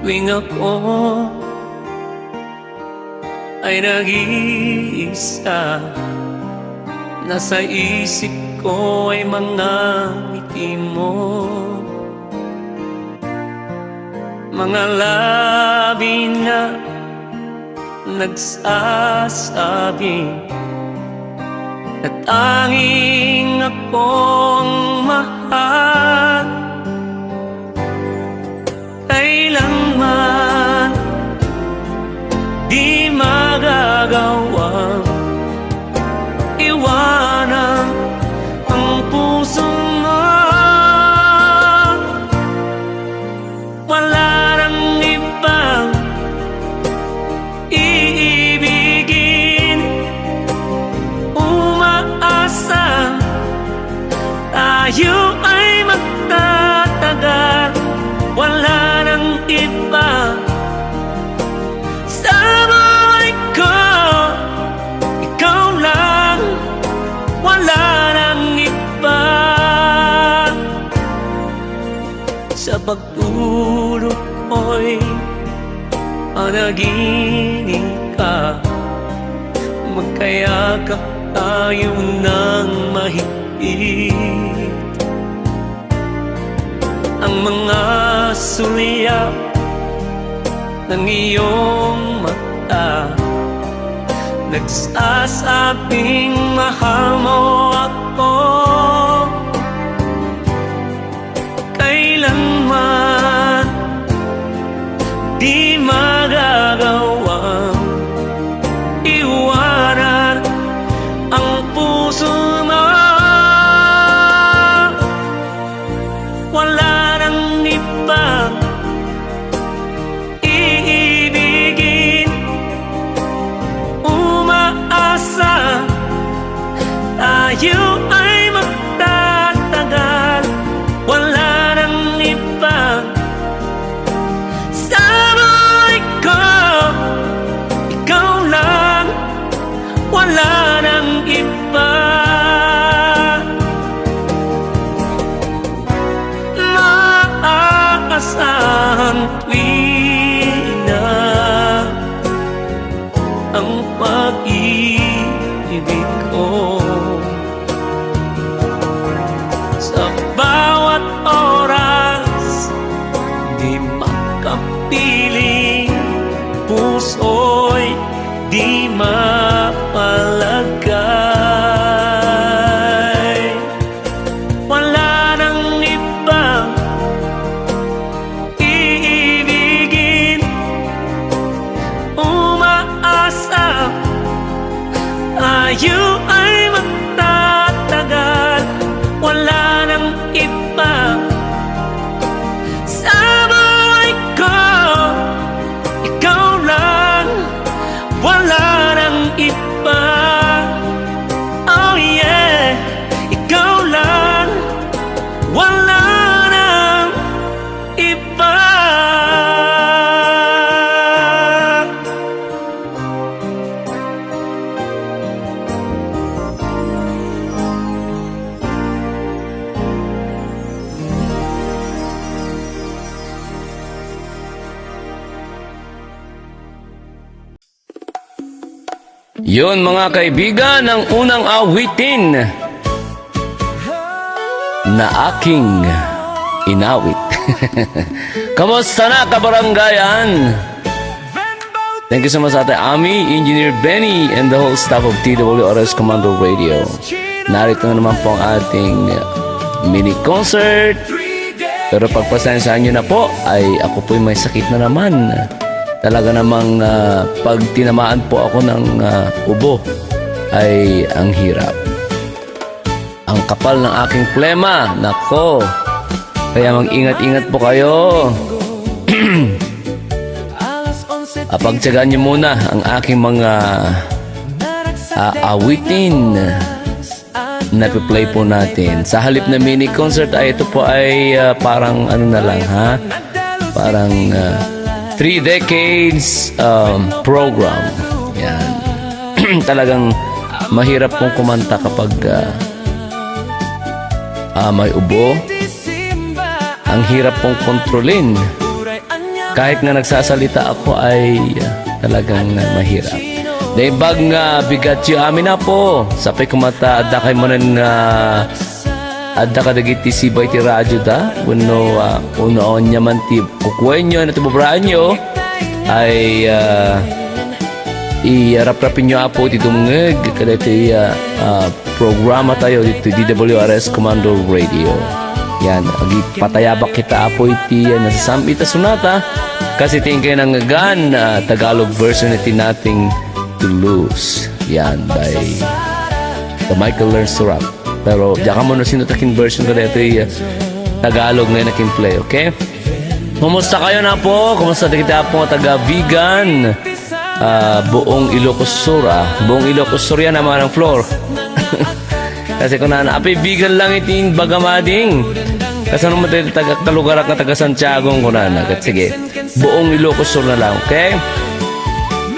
tuwing ako ay nag-iisa. Nasa isip ko ay mga ngiti mo, mga labi na nagsasabi na tanging akong mahal. Kailanman di magagawang iwanan ang puso mo. Wala nang ibang iibigin. Umaasa tayo ay magtatagal. Wala nang iba sa buhay ko, ikaw lang. Wala nang iba. Sa pagtulog ko'y panaginip ka, magkayakap tayo ng mahigpit. Ang mga sulyap ng iyong mata nagsasabing mahal mo ako. Kailanman di magagawang iwanan ang puso mo. Wala nang ibang iibigin. Umaasa tayo ay magtatagal. Wala nang ibang sa buhay ko, ikaw lang. Wala nang iba. Maaasahan tuwing na ang pag-ibig ko. Sa bawat oras di makapiling, puso'y di mapalagay. Wala nang ibang iibigin. Umaasa tayo ay magtatagal. Wala nang iba sa buhay ko, ikaw lang. Wala nang iba. Oh yeah, ikaw lang. Wala nang iba. Yun mga kaibigan, ang unang awitin na aking inawit. Kamusta na kabaranggayan? Thank you so much Ate Ami, Engineer Benny, and the whole staff of TWRS Commando Radio. Narito na naman po ang ating mini concert. Pero pagpasensyahan nyo na po, ay ako po'y may sakit na naman. Talaga namang pag tinamaan po ako ng ubo ay ang hirap. Ang kapal ng aking plema, nako. Kaya mag-ingat-ingat po kayo. Pagtsagaan nyo muna ang aking mga awitin na play po natin. Sa halip na mini concert ay ito po ay parang ano na lang ha? Parang 3 decades program. Yan. Talagang mahirap pong kumanta kapag may ubo. Ang hirap pong kontrolin kahit nga nagsasalita ako ay talagang mahirap. Naibag nga bigat yu amin na po. Sapay kumata adda kay manan nga adda ka dagiti sibay ti radyo da. Uno unoon niya man ti kukwen nyo na tibubraan nyo ay i-rap-rapin nyo apo ti dumungeg kada ti programa tayo dito DWRS Commando Radio. Yan, agi patayabak kita apo iti nasasami ita sunata kasi tingkay nang gan Tagalog version iti nating to lose. Yan by the Michael Learns to Rap. Pero diyan ka mo na sinutakin version ko dito Tagalog na nakin play, okay? Kumusta kayo na po? Kumusta kita po taga vegan? Buong Ilocos Sur buong Ilocos Sur yan naman ang floor. Kasi kung api vegan lang itin bagamading kasi naman tayo talugarak na taga Santiago kung sige buong Ilocos Sur na lang, okay?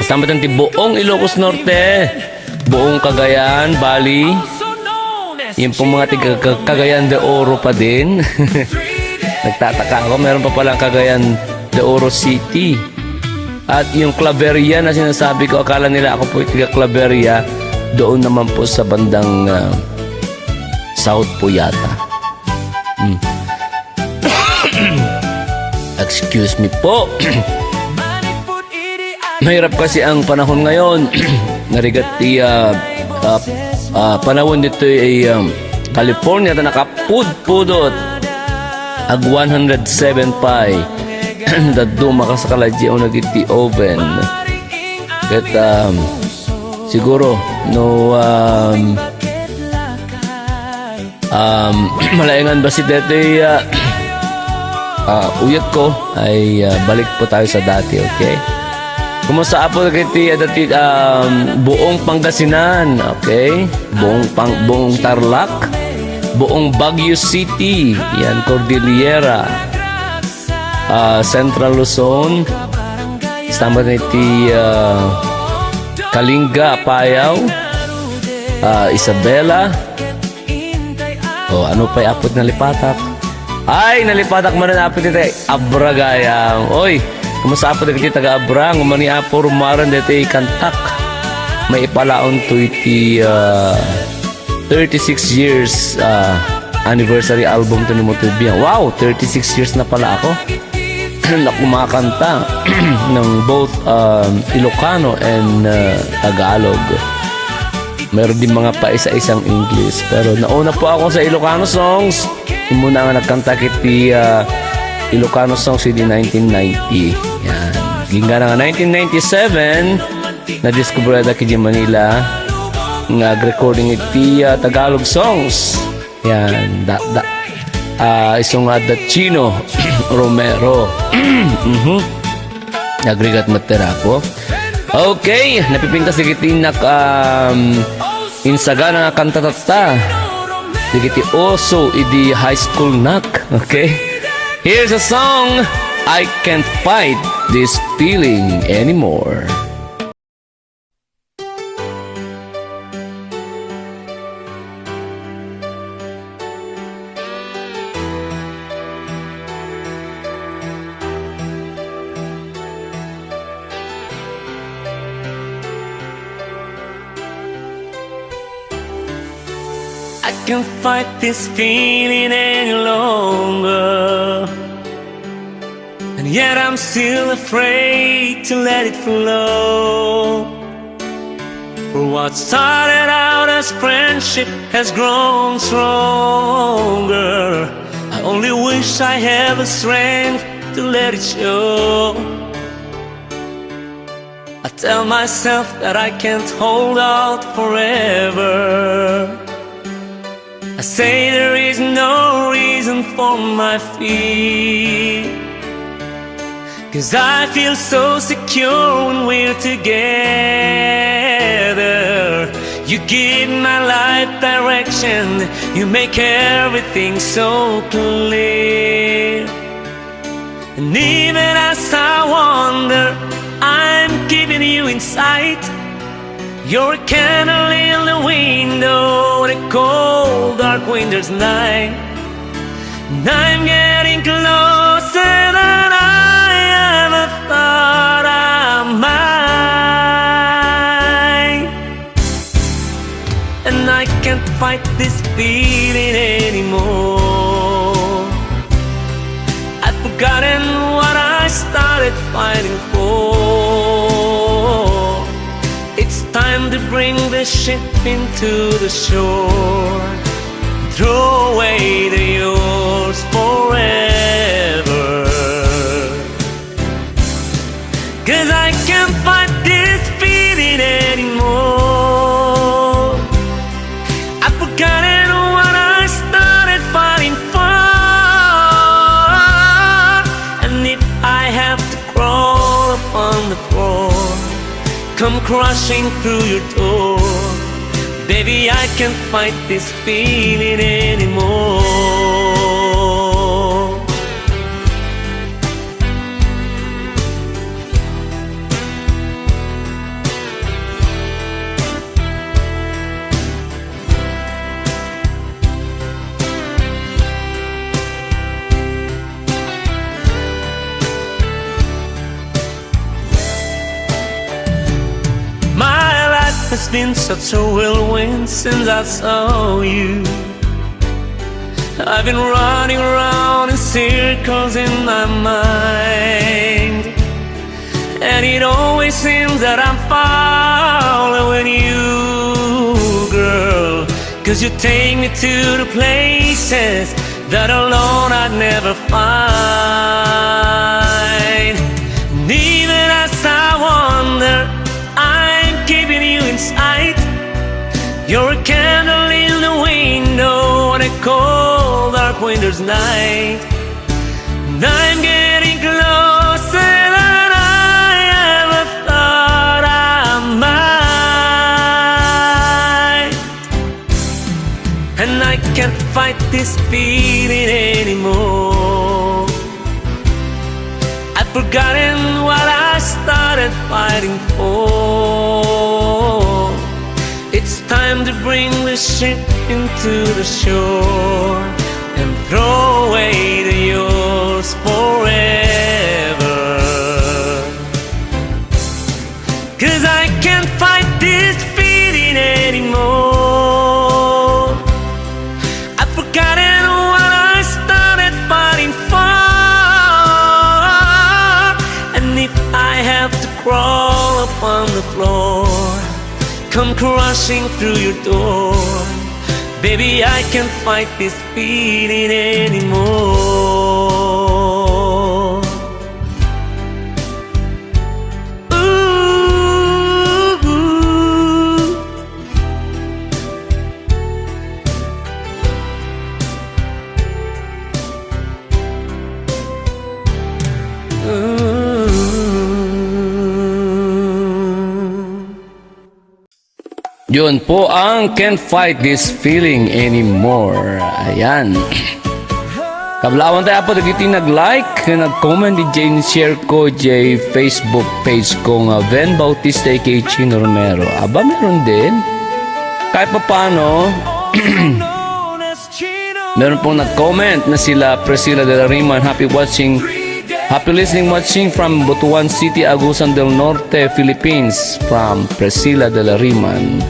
Kasama tayo buong Ilocos Norte, buong Cagayan, Bali, yung pong mga tiga Cagayan de Oro pa din. Nagtataka ako, meron pa palang Cagayan de Oro City. At yung Claveria na sinasabi ko, akala nila ako po tiga Claveria, doon naman po sa bandang South po yata. Excuse me po. Mahirap kasi ang panahon ngayon. Narigat ti panahon dito ay California na nakapudpudot ag 107 pi daddo makasakalaji o nagiti oven ket siguro no malayangan ba si dete uyat ko ay balik po tayo sa dati, okay? Kumusta po kiti dati buong Pangasinan, okay? Buong Tarlac, buong Baguio City, yan Cordillera, Central Luzon, sama niti Kalinga, Apayao, Isabela. Ano pa'y apot na lipatak? Ay, nalipatak man na apot ito Abragayang. Oy, kumusta apot ito taga Abrang? Umani apo rumaran dito kantak. May ipalaon to iti 36 years anniversary album to ni Motubiyang. Wow, 36 years na pala ako. Na kumakanta ng both Ilocano and Tagalog. Meron din mga paisa-isang English. Pero nauna po ako sa Ilocano songs. Yung muna nga nagkanta kiti Ilocano songs in 1990. Yan. Ginga na nga 1997, na-discover na kiti Manila nag-recording iti Tagalog songs. Yan. Isong the Chino, Romero. Nagrigat matera po. Okay, napipintas digiti insaga na kantatata digiti oso idi high school nak, okay? Here's a song, I Can't Fight This Feeling Anymore. I can't fight this feeling any longer, and yet I'm still afraid to let it flow. For what started out as friendship has grown stronger. I only wish I had the strength to let it show. I tell myself that I can't hold out forever. I say there is no reason for my fear, 'cause I feel so secure when we're together. You give my life direction, you make everything so clear. And even as I wander, I'm keeping you in sight. You're a candle in the window in a cold, dark winter's night. And I'm getting closer than I this feeling anymore. I've forgotten what I started fighting for. It's time to bring the ship into the shore. Throw away the yours forever. 'Cause I can't fight this feeling anymore. I've forgotten what I started fighting for. And if I have to crawl upon the floor, come crushing through your door, baby, I can't fight this feeling anymore. It's been such a whirlwind since I saw you. I've been running around in circles in my mind, and it always seems that I'm following you, girl. 'Cause you take me to the places that alone I'd never find. And even as I wander, I'm keeping you in sight. You're a candle in the window on a cold, dark winter's night. And I'm getting closer than I ever thought I might. And I can't fight this feeling anymore. I've forgotten what I started fighting for. It's time to bring the ship into the shore and throw away the yours forever. 'Cause I can't fight this feeling anymore. I've forgotten what I started fighting for. And if I have to crawl upon the floor, come crushing through your door, baby, I can't fight this feeling anymore. Ooh, ooh. Yun po ang Can't Fight This Feeling Anymore. Ayan. Kablawan tayo po dagiti nag-like, nag-comment di Jane share ko di Facebook page ko nga Vhen Bautista aka Chino Romero. Aba, meron din. Kahit pa paano, meron pong nag-comment na sila Priscilla de la Riman. Happy listening watching from Butuan City, Agusan del Norte, Philippines. From Priscilla de la Riman.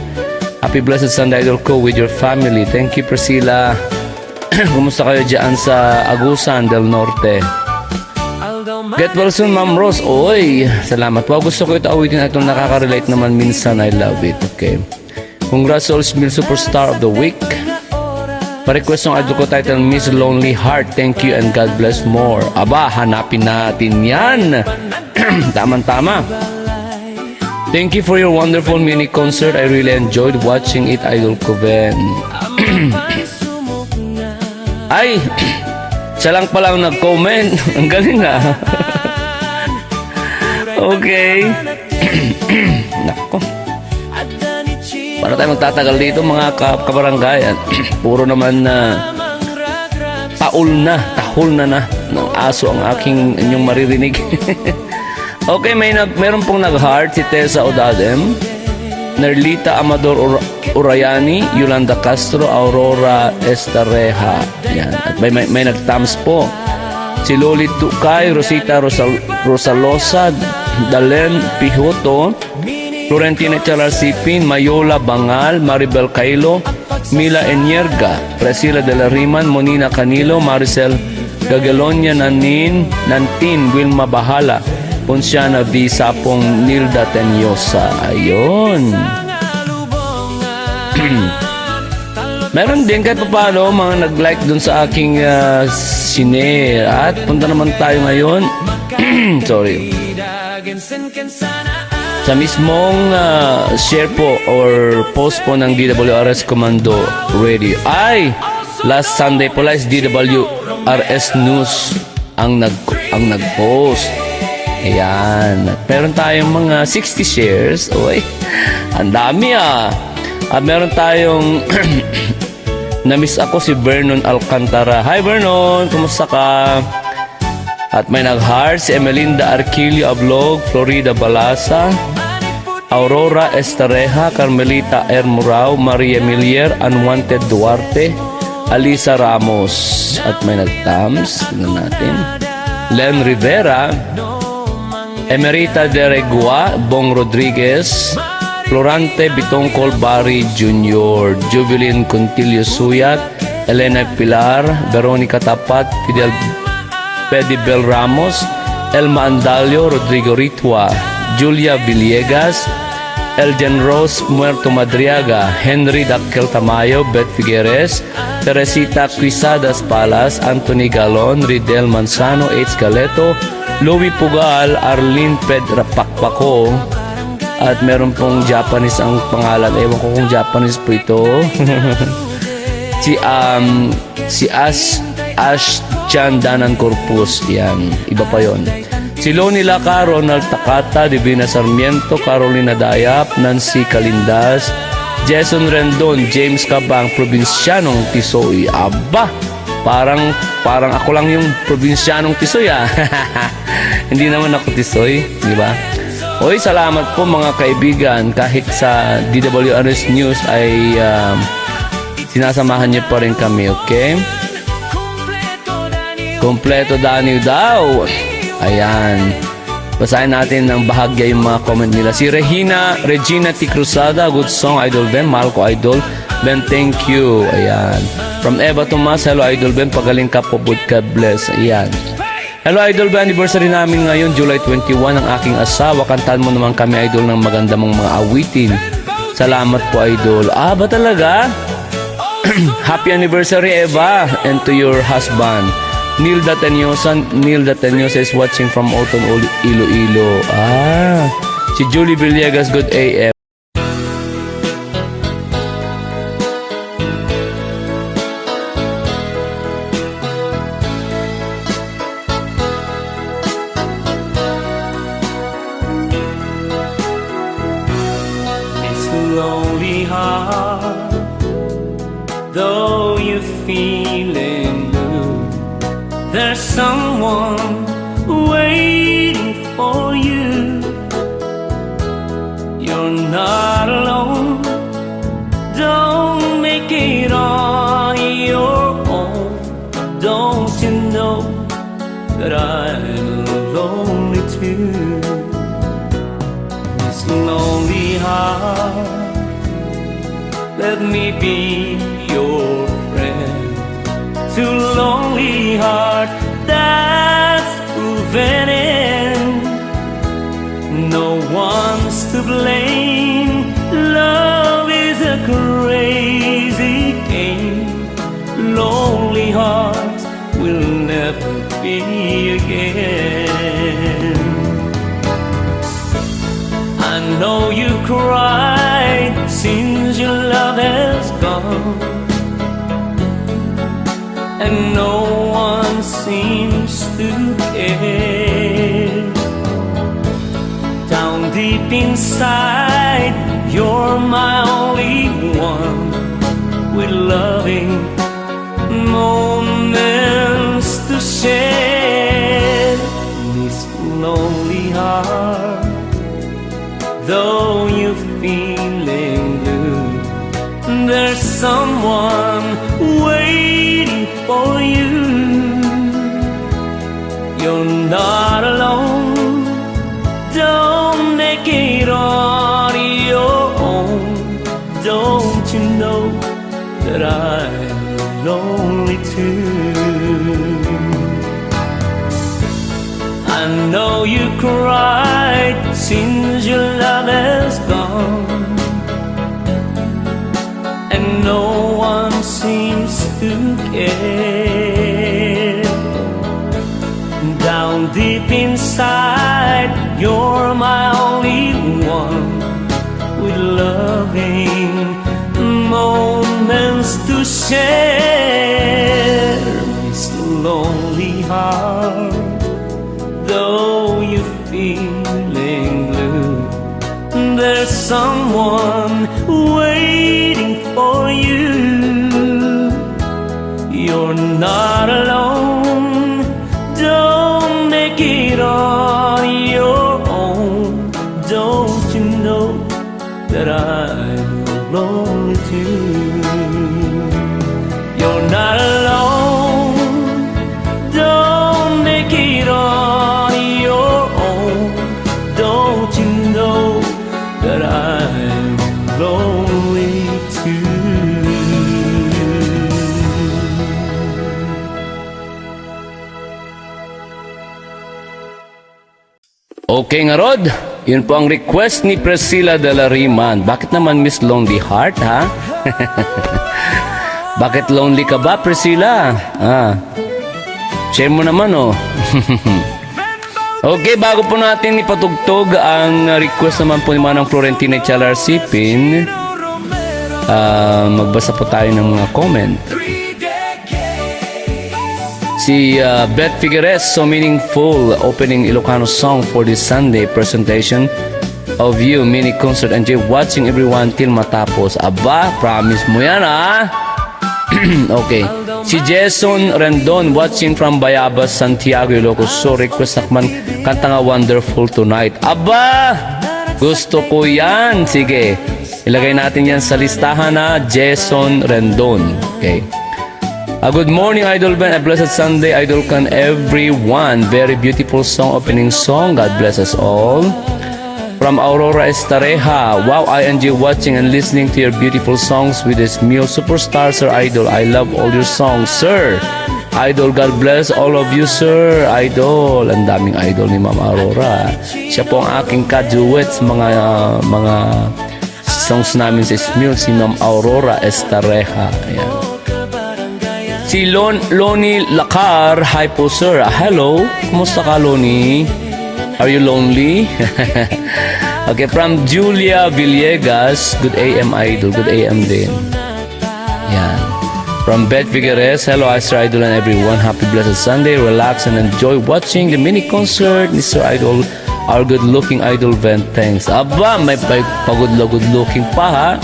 Happy blessed Sunday idol ko with your family. Thank you, Priscilla. Kumusta kayo dyan sa Agusan del Norte? Get well soon, Ma'am Rose. Oy, salamat po. Gusto ko ito awitin. Itong nakaka-relate naman minsan. I love it. Okay. Congrats all Smil Superstar of the Week. Pa-request ng idol ko title Miss Lonely Heart. Thank you and God bless more. Aba, hanapin natin yan. Tama-tama. Thank you for your wonderful mini concert. I really enjoyed watching it, idol ko, Vhen. Ay, siya lang palang nag-comment. Ang galing ah. Okay. Nako. Para tayo magtatagal dito mga kabaranggayan. Puro naman na tahol na ng aso ang aking inyong maririnig. Okay, meron pong nag-heart si Tessa Odadem, Nerlita Amador Urayani, Yolanda Castro, Aurora Estareja. Yan. At may nag-thumbs po. Si Loli Tukay, Rosita Rosalosa, Dalen Pihoto, Florentina Chalasipin, Mayola Bangal, Maribel Cailo, Mila Enierga, Priscilla de la Riman, Monina Canilo, Maricel Gagalonia Nantin, Wilma Bahala, Ponciana V. Sapong, Nilda Tenyosa. Ayun. Meron din kahit paano mga nag-like dun sa aking sine. At punta naman tayo ngayon. Sorry. Sa mismong share po or post po ng DWRS Commando Radio. Ay, last Sunday pala is DWRS News ang nag-post. Ayan. Meron tayong mga 60 shares. Uy, ang dami At meron tayong na-miss ako si Vernon Alcantara. Hi Vernon, kumusta ka? At may nag-heart si Emelinda Arquilio Ablog, Florida Balasa, Aurora Estareja, Carmelita Ermurao, Maria Milier, Unwanted Duarte, Alisa Ramos. At may nag-thumbs. Tingnan natin. Len Rivera, Emerita Deregua, Bong Rodriguez, Florante Bitongkol Bari Jr., Jubilin Contillo Suyat, Elena Pilar, Veronica Tapat, Fidel Pedibel Ramos, Elma Andalio, Rodrigo Ritua, Julia Villegas, Elgen Rose Muerto Madriaga, Henry Daquel Tamayo, Beth Figueres, Teresita Quisadas Palas, Anthony Galon, Ridel Manzano, H. Galeto, Louie Pugal, Arlene Pedra Pakpako. At meron pong Japanese ang pangalan. Ewan ko kung Japanese po ito. si Ash Chan Danan Corpus. Yan. Iba pa yon. Si Loni Laca, Ronald Takata, Divina Sarmiento, Carolina Dayap, Nancy Calindas, Jason Rendon, James Cabang, Provincianong Tisoy. Aba! Parang ako lang yung Provincianong Tisoy Hindi naman ako Tisoy. Di ba? Oy, salamat po mga kaibigan. Kahit sa DWRS News ay sinasamahan niyo pa rin kami, okay? Kompleto Daniel daw. Ayan. Basahin natin ng bahagya yung mga comment nila. Si Regina T. Cruzada, good song, Idol Ben. Mahal ko, Idol Ben, thank you. Ayan. From Eva Tomas, hello Idol Ben, pagaling ka po, God bless. Ayan. Hello Idol Ben, anniversary namin ngayon, July 21, ang aking asawa. Kantahan mo naman kami Idol ng maganda mong mga awitin. Salamat po Idol. Ba talaga? Happy anniversary Eva, and to your husband. Nilda Tenyosa is watching from Oton, Iloilo. Si Julie Villegas, good AM. Lonely heart, though you're feeling blue, there's someone waiting for you. You're not alone, don't make it on your own. Don't you know that I'm lonely too? This lonely heart, let me be your friend. To lonely heart that's proven in. No one's to blame. Love is a crazy game. Lonely hearts will never be again. I know you cried since your love has gone, and no one seems to care. Down deep inside, you're my only one, with loving moments to share. This lonely heart, though you're feeling blue, there's someone waiting for you. You're not alone, don't make it on your own. Don't you know cried since your love has gone, and no one seems to care. Down deep inside, you're my only one, with loving moments to share. This lonely heart, though you're feeling blue, there's someone waiting for you. You're not alone, don't make it on your own. Don't you know that I'm lonely too? You're not alone, don't make it on your own. Don't you know that I'm lonely too? Okay nga Rod, yun po ang request ni Priscilla de la Riman. Bakit naman Miss Lonely Heart, ha? Bakit lonely ka ba, Priscilla? Share mo naman, oh. Okay, bago po natin ipatugtog ang request naman po ni Manang Florentina Chalar Sipin, magbasa po tayo ng mga comment. Si Beth Figueres, so meaningful opening Ilocano song for this Sunday presentation of you mini concert. Enjoy watching everyone till matapos. Aba, promise mo yan, ha? Okay. Si Jason Rendon watching from Bayabas, Santiago, Ilocos. So request nakman kanta nga Wonderful Tonight. Aba, gusto ko yan. Sige, ilagay natin yan sa listahan, na Jason Rendon. Okay. Good morning, Idol Ben. A blessed Sunday, Idol Can everyone. Very beautiful song, opening song. God bless us all. From Aurora Estareja. Wow, I enjoy watching and listening to your beautiful songs with this meal. Superstar, Sir Idol. I love all your songs, Sir. Idol, God bless all of you, Sir. Idol. Ang daming idol ni Ma'am Aurora. Siya po ang aking ka-duet sa mga songs namin sa Smule. Si Ma'am Aurora Estareja. Ayan. Si Loni Lakar, hi po sir. Hello, kumusta ka Loni? Are you lonely? Okay, from Julia Villegas, good AM Idol, good AM din. Yan. From Beth Figueres, hello Sir Idol and everyone. Happy blessed Sunday, relax and enjoy watching the mini concert ni Sir Idol, our good looking Idol Vhen. Thanks. Aba, may pagod looking pa, ha?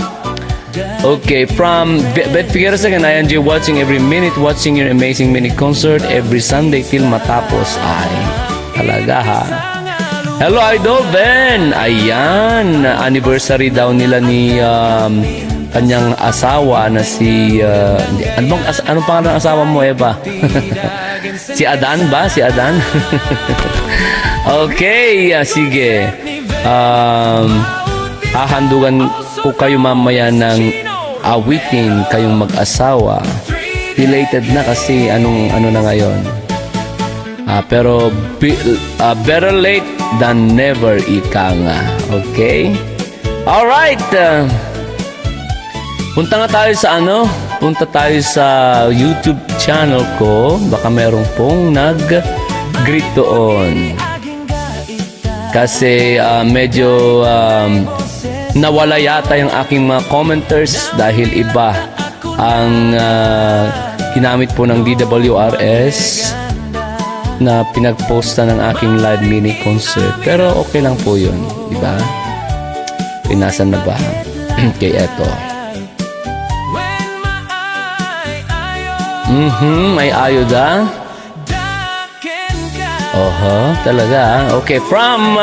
Okay, from Beth Figueres again, I enjoy watching every minute, watching your amazing mini concert every Sunday till matapos. Ay, talaga, ha? Hello, Idol Ben! Ayan, anniversary daw nila ni kanyang asawa na si... anong pangalan ng asawa mo, Eva? Si Adan ba? Si Adan? Okay, sige. Hahandugan ko kayo mamaya ng awitin kayong mag-asawa. Related na kasi ano na ngayon. Pero better late than never, ika nga. Okay? Alright. Punta tayo sa YouTube channel ko. Baka meron pong nag-greet doon. Kasi medyo nawala yata yung aking mga commenters dahil iba ang ginamit po ng DWRS na pinagposta ng aking live mini concert. Pero okay lang po yun, di ba? Pinasan na ba? Okay, eto. May ayuda. Talaga. Okay, from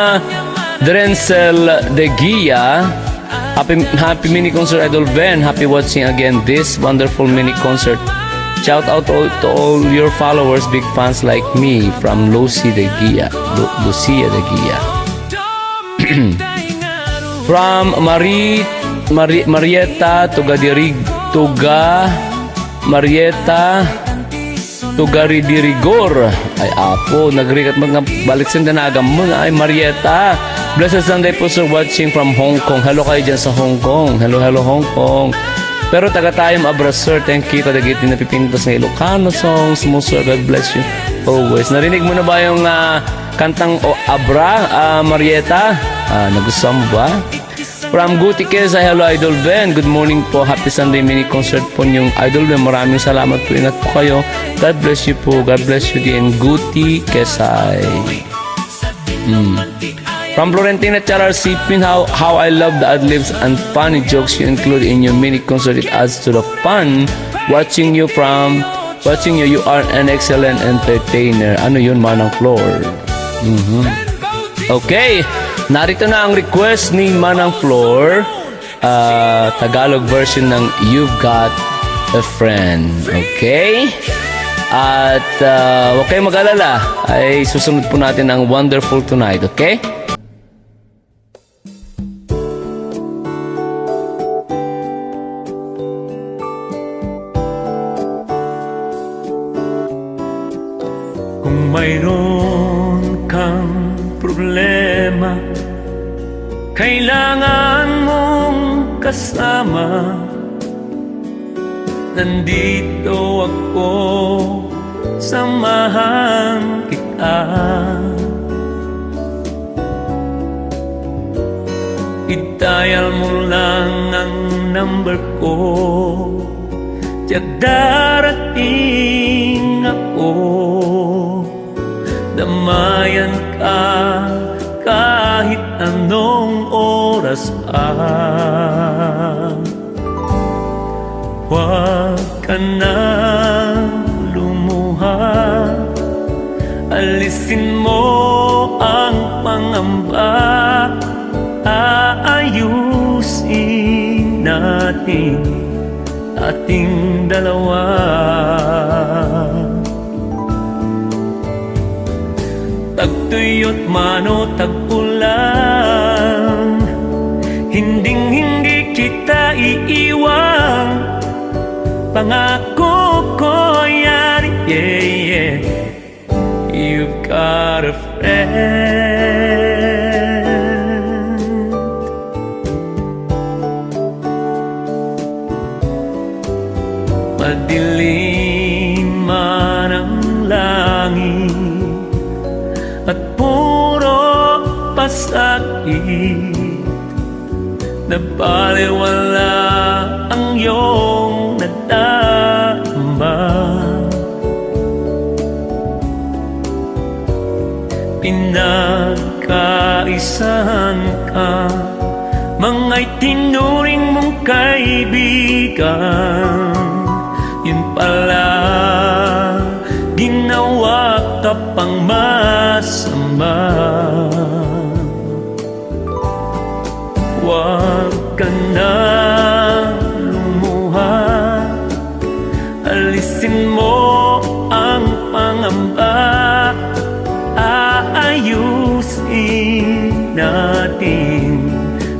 Drencel de Guia. Happy mini concert, Idol Ben. Happy watching again this wonderful mini concert. Shout out to all your followers, big fans like me, from Lucia de Guia. From Marieta Marieta Tugari di rigor. Ay apo, nagrikat mga balik sa danaga mo na ay Marieta. Blessed Sunday po sir, watching from Hong Kong. Hello kayo dyan sa Hong Kong. Hello, hello Hong Kong. Pero taga tayong abra sir, thank you. Kadagiti na pipintas ng Ilocano songs mo sir, God bless you always. Narinig mo na ba yung kantang Abra, Marieta? Nagustuhan mo ba? From Gutikes, hello Idol Vhen. Good morning po. Happy Sunday mini concert po yung Idol Vhen. Maraming salamat po. Ingat po kayo. God bless you po. God bless you din. Gutikes. From Florentina Charar Sipin, how I love the ad-libs and funny jokes you include in your mini concert. It adds to the fun. Watching you, you are an excellent entertainer. Ano yun, Manang Floor? Okay, narito na ang request ni Manang Floor, Tagalog version ng You've Got a Friend. Okay? At huwag kayong mag-alala, ay susunod po natin ang Wonderful Tonight. Okay? Kung mayroon kang problema, kailangan mong kasama, nandito ako, samahan kita. I-dial mo lang ang number ko, tiyak darating ako. Damayan ka kahit anong oras pa. Huwag ka na lumuha, alisin mo ang pangamba. Aayusin natin ating dalawa. Tagtuyot mano tag-ulan, hinding-hindi kita iiwan. Pangako ko yan, yeah, yeah. You've got a friend. Madilim man ang langit at puro pasakit, nabaliwala ang iyong nadamba. Pinagkaisahan ka, manga'y tinuring mong kaibigan. Yun pala, ginawa ka pang masama. Huwag ka na lumuha, alisin mo ang pangamba. Aayusin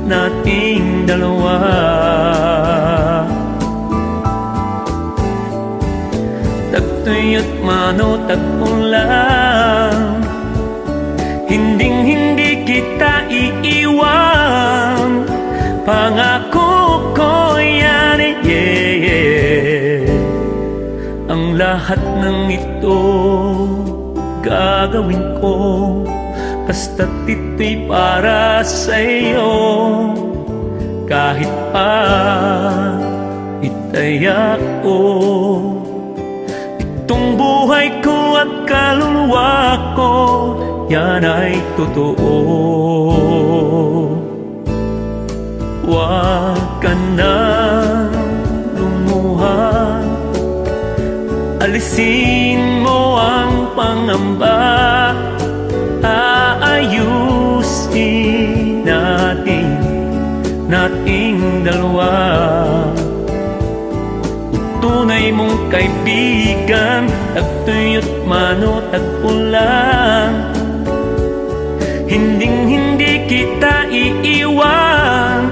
nating dalawa. Tagtuyot mano tag-ulan, hinding-hindi kita iiwan. Pangako ko yan, yeah, yeah. Ang lahat ng ito gagawin ko, basta't ito'y para sa'yo. Kahit pa itaya ko itong buhay ko at kaluluwa ko, yan ay totoo. Huwag ka na lumuha, alisin mo ang pangamba. Aayusin nating dalawa. Tunay mong kaibigan, tagtuyot mano tag-ulan, hinding-hindi kita iiwan.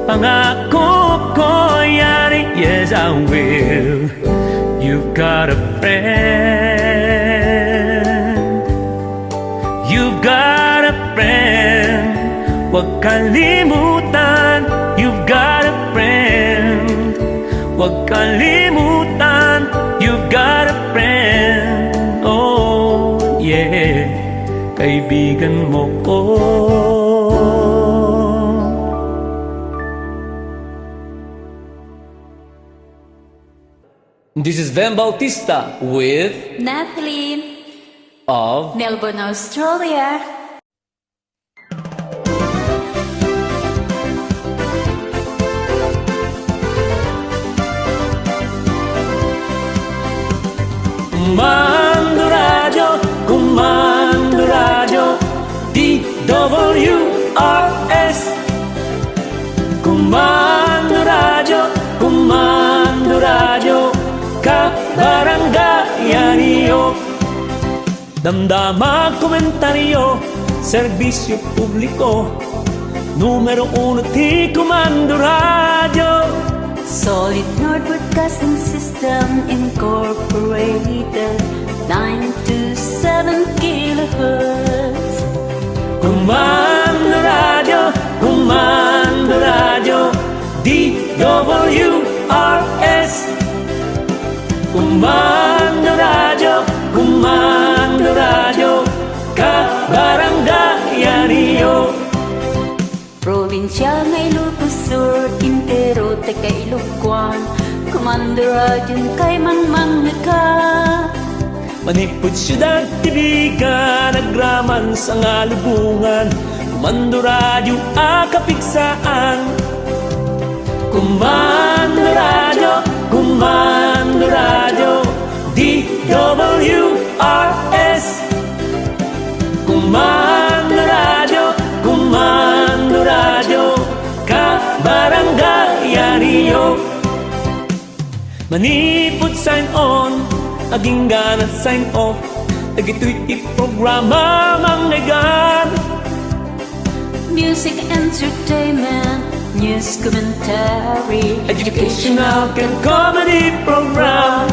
Pangako ko yan, yes I will. You've got a friend. You've got a friend. Huwag kalimutan. You've got a friend. Huwag kalimutan. You've got a friend. Oh yeah, kaibigan mo ko. This is Vhen Bautista with Natalie, of Melbourne, Australia. Comando Radio, Comando Radio, DWRS. Comando Radio, Comando Radio, kabaranggayan niyo. Damdama komentaryo, serbisyo publiko, numero 1 ti Comando Radio. Solid North Broadcasting System Incorporated, 927 kilohertz. Comando Radio, Comando Radio, DWRS. Comando Radio, Comando Radio, kabaranggayan niyo. Provincial ng Ilocos Sur, Intero, Teka Ilocos, Comando Radio kay Mangmang Naka. Manipod siyudad, tibigan, nagraman sa ngalubungan. Comando Radio, akapigsaan. Comando Radio, Comando Radio, DWRS. Comando Radio, Comando Radio, kabaranggayan niyo. Manipod sign on, aging ganat sign off. Nagito'y iprograma mangnegan. Music, entertainment, news, commentary, Educational and comedy program.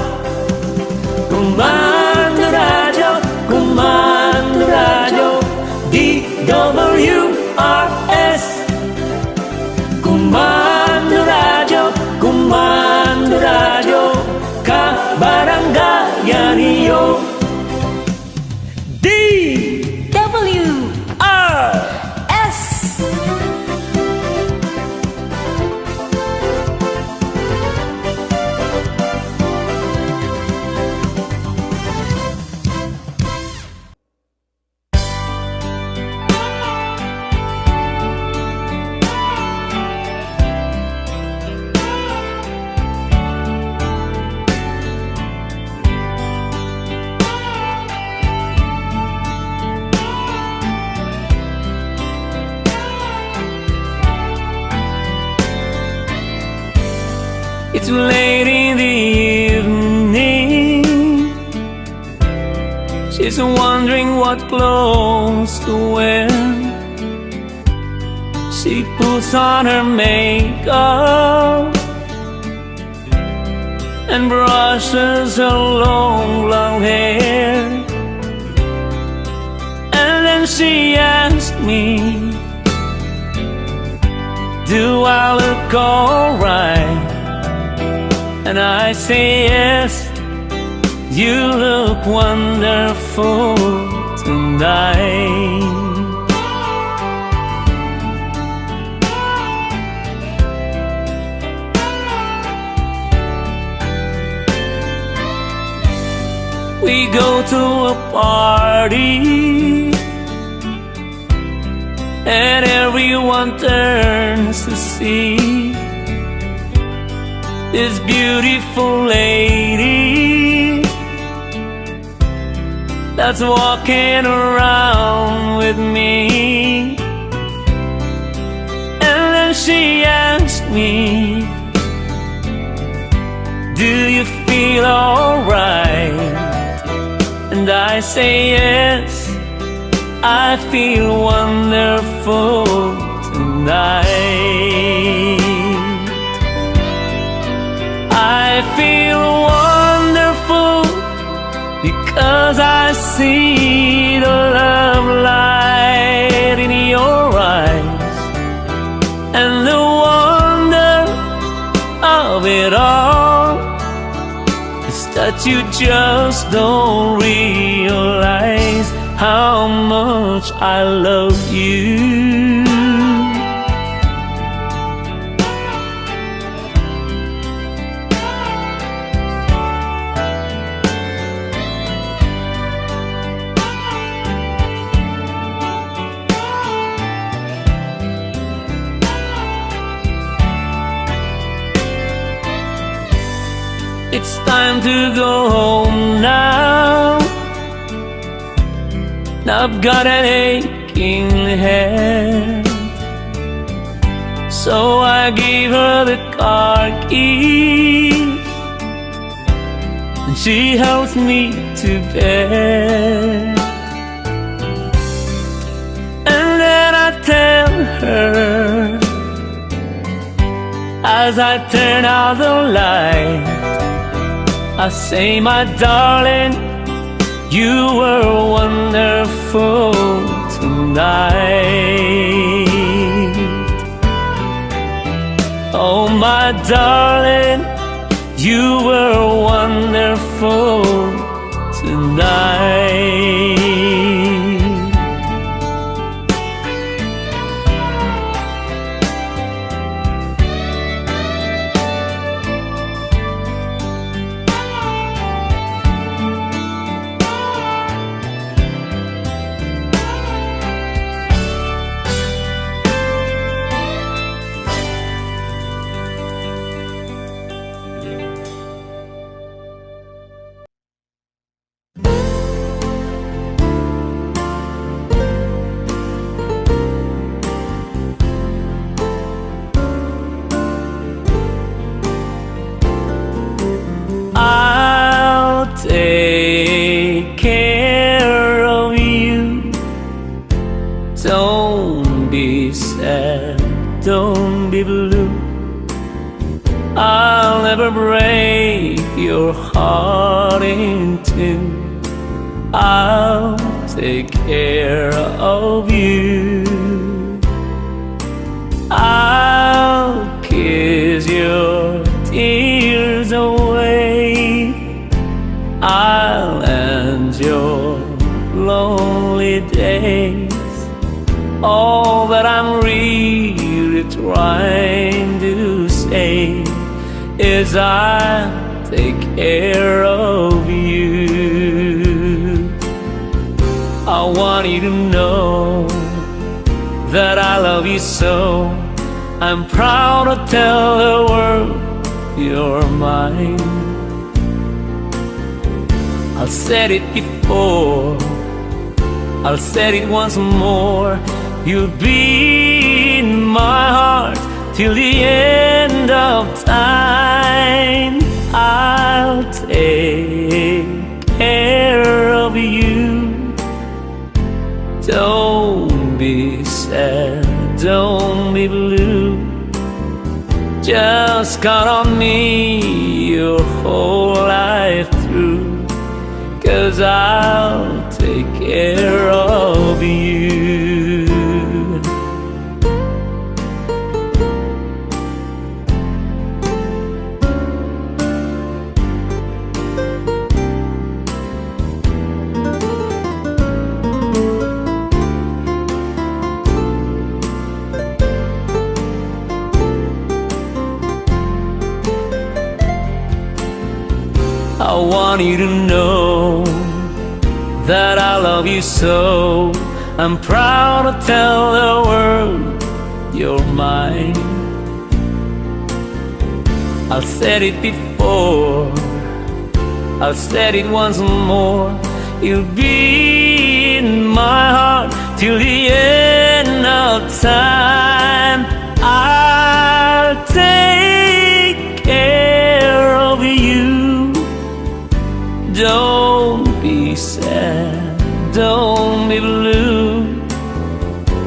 Comando Radio, Comando Radio, DWRS. Comando Radio, Comando Radio, kabaranggayan niyo. WRS. It's late in the evening. She's wondering what clothes to wear. She puts on her makeup and brushes her long blonde hair. And then she asks me, do I look alright? And I say yes, you look wonderful tonight. We go to a party and everyone turns to see this beautiful lady that's walking around with me. And then she asked me, do you feel alright? And I say yes, I feel wonderful tonight. I feel wonderful see the love light in your eyes, and the wonder of it all is that you just don't realize how much I love you. It's time to go home now. I've got an aching head, so I gave her the car keys, and she helps me to bed. And then I tell her, as I turn out the light, I say, my darling, you were wonderful tonight. Oh, my darling, you were wonderful tonight. I'll take care of you. Don't be sad, don't be blue. I'll never break your heart in two. I'll take care of you. I'll kiss your tears away. I'll end your lonely days. All that I'm really trying to say is I'll take care of you. I want you to know that I love you so. I'm proud to tell the world you're mine. I'll said it before, I'll say it once more. You'll be in my heart till the end of time. I'll take care of you. Don't be sad, don't be blue. Just count on me your whole life through, 'cause I'll take care of you. I want you to know that I love you so. I'm proud to tell the world you're mine. I've said it before, I've said it once more. You'll be in my heart till the end of time. I'll take care of you. Don't be sad, don't be blue.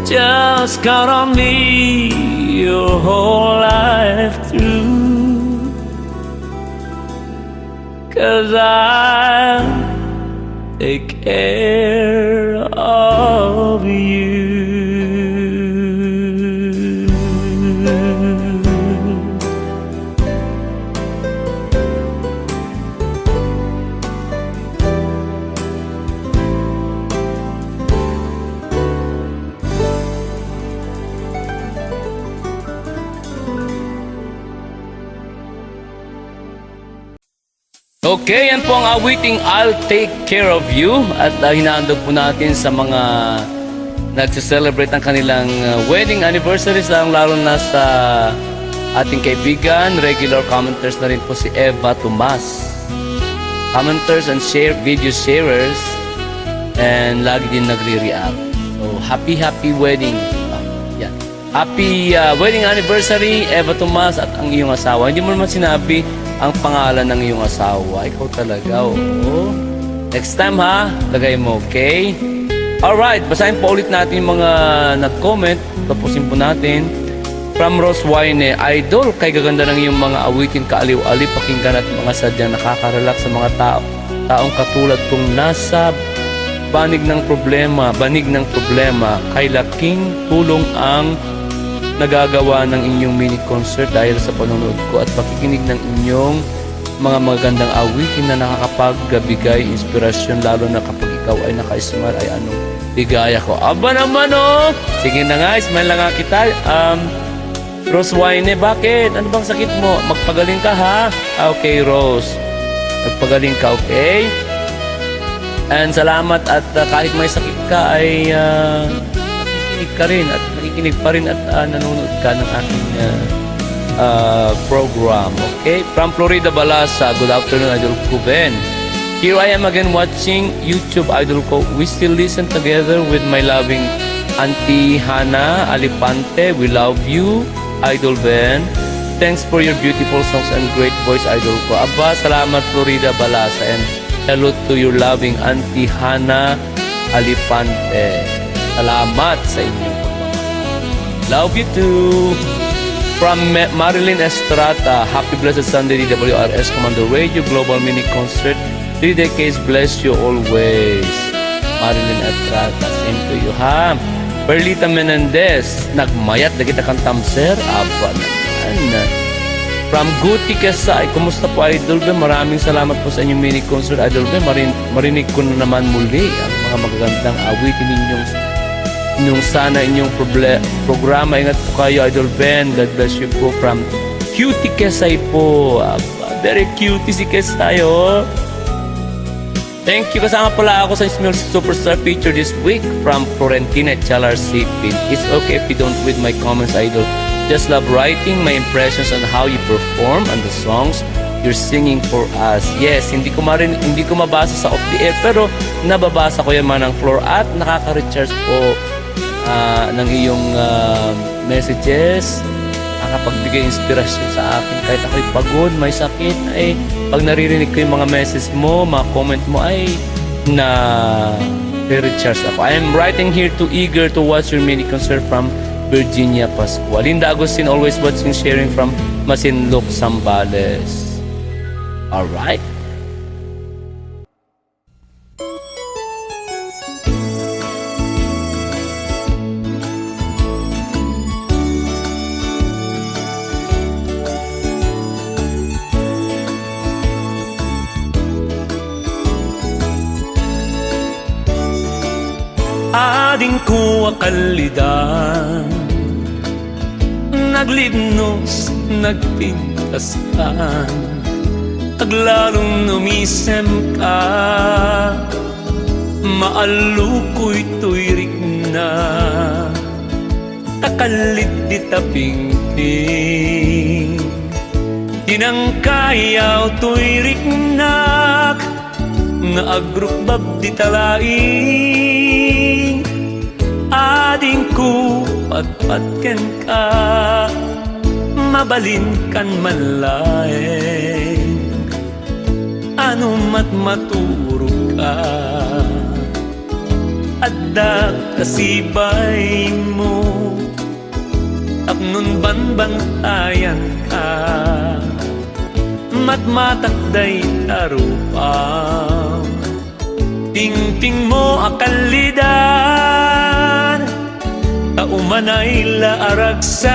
Just count on me your whole life through, 'cause I'll take care of you. Okay, yan po ang awiting I'll Take Care of You. At hinahandog po natin sa mga nagse-celebrate ng kanilang wedding anniversaries, lalo na sa ating kaibigan, regular commenters na rin po si Eva Tomas. Commenters and video sharers, and lagi din nagre-react. So, happy wedding. Yan. Happy wedding anniversary, Eva Tomas at ang iyong asawa. Hindi mo naman sinabi ang pangalan ng iyong asawa. Ikaw talaga, oo. Next time ha, lagay mo, okay? Alright, basahin po ulit natin yung mga nag-comment. Tapusin po natin. From Rose Wine, Idol, kay gaganda ng iyong mga awitin, kaaliw-aliw, pakinggan at mga sadyang nakaka-relax sa mga taong katulad kong nasa banig ng problema. Kay laking tulong ang nagagawa ng inyong mini concert dahil sa panonood ko at pakikinig ng inyong mga magandang awitin na nakakapagbigay inspirasyon, lalo na kapag ikaw ay naka-smile, ay anong ligaya ko. Aba naman oh! Sige na nga, smile lang nga kita. Rose Wine, bakit? Ano bang sakit mo? Magpagaling ka ha? Okay, Rose. Magpagaling ka, okay? And salamat at kahit may sakit ka ay nakikinig pa rin at nanonood ka ng aking program. Okay? From Florida, Balasa. Good afternoon, Idol ko, Vhen. Here I am again watching YouTube, Idol ko. We still listen together with my loving Auntie Hana Alipante. We love you, Idol Vhen. Thanks for your beautiful songs and great voice, Idol ko. Aba, salamat, Florida, Balasa. And hello to your loving Auntie Hana Alipante. Salamat sa inyo. Love you too. From Marilyn Estrata, happy blessed Sunday, DWRS Commando Radio Global Mini Concert. 3 decades, bless you always. Marilyn Estrata, same to you ha. Perlita Menendez, nagmayat na kita kang tamser. Aba naman. From Guti Kesay, kumusta po, Idol Vhen? Maraming salamat po sa inyong mini concert, Idol Vhen. Marinig ko na naman muli ang mga magagandang awitin ninyong sana inyong programa. Ingat po kayo, Idol Vhen. God bless you po. From Cutie Kesay po. Very cutie si Kesay, oh. Thank you. Kasama pala ako sa Smell Superstar feature this week from Florentina Chalar Sipin. It's okay if you don't read my comments, Idol. Just love writing my impressions on how you perform and the songs you're singing for us. Yes, hindi ko mabasa sa off the air, pero nababasa ko yan man ng floor at nakaka-recharge po ng iyong messages. Nakakapagbigay inspirasyon sa akin kahit ako'y pagod, may sakit, ay pag naririnig ko yung mga message mo, mga comment mo, ay recharge ako. I am writing here to eager to watch your mini concert from Virginia, Pascual. Linda Agustin, always watching, sharing from Masinloc, Zambales. Alright. Ading ko akalidan, naglibnos, nagpintaskan, taglalong numisem ka, maalukoy tuyrik na, takalit di tapingping, tinangkayaw tuyrik nak, naagrukbab di talaing, ading ko patpatken ka, mabalin kan manlaeng, ano matmaturog ka, adda kasibay mo, tapnon banbantayan ka, matmatakday tarupang, Pingping mo akalidad, taumanay laaragsak,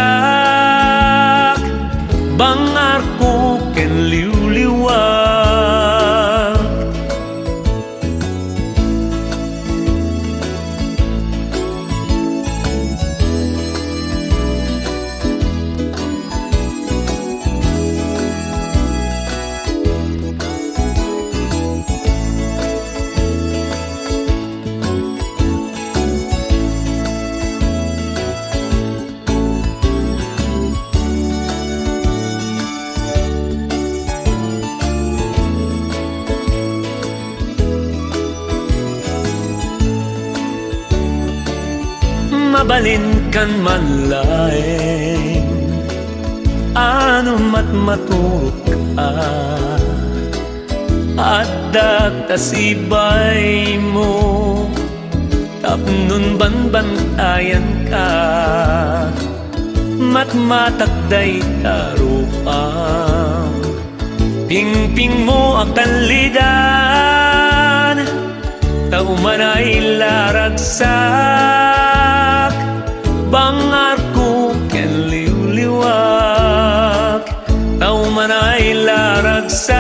bangar ko ken liwliwag. Mabalin kan man laeng, ano matmaturok ka, at dagtasibay mo, tapnon banbantayan ka, matmatakday taruang. Pingping mo akalidad, taumanay laragsak, bangar ko ken liwliwag. Taumanay laragsak,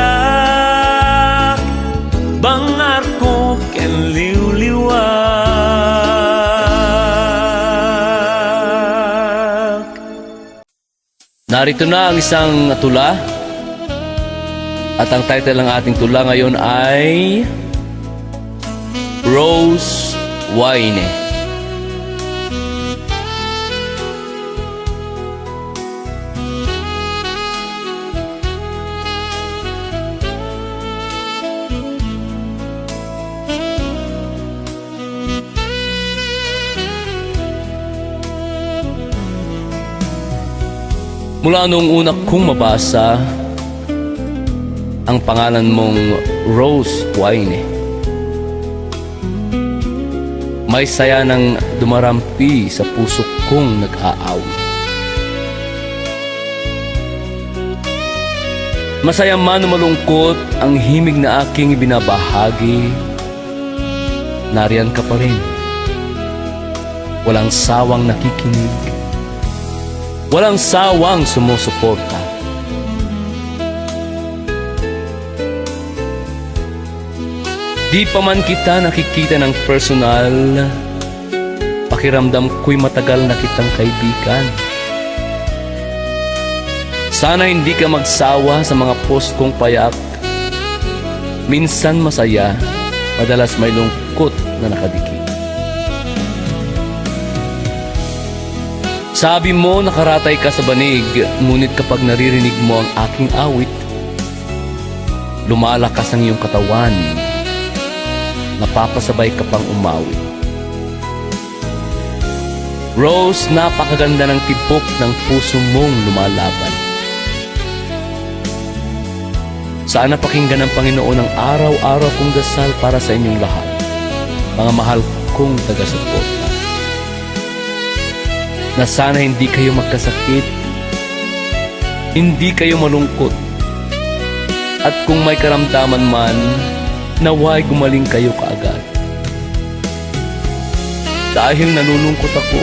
bangar ko ken liwliwag. Narito na ang isang tula. At ang title ng ating tula ngayon ay Rose Wine. Mula nung una kong mabasa ang pangalan mong Rose Wine, may saya nang dumarampi sa puso kong nag-aawit. Masaya man o malungkot ang himig na aking ibinabahagi, nariyan ka pa rin. Walang sawang nakikinig, walang sawang sumusuporta. Di pa man kita nakikita ng personal, pakiramdam ko'y matagal na kitang kaibigan. Sana hindi ka magsawa sa mga post kong payak. Minsan masaya, madalas may lungkot na nakadikit. Sabi mo nakaratay ka sa banig, ngunit kapag naririnig mo ang aking awit, lumalakas ang iyong katawan, napapasabay ka pang umawi. Rose, napakaganda ng tibok ng puso mong lumalaban. Sana pakinggan ng Panginoon ang araw-araw kong dasal para sa inyong lahat, mga mahal kong taga-suporta. Na sana hindi kayo magkasakit, hindi kayo malungkot, at kung may karamdaman man, naway gumaling kayo kaagad. Dahil nalulungkot ako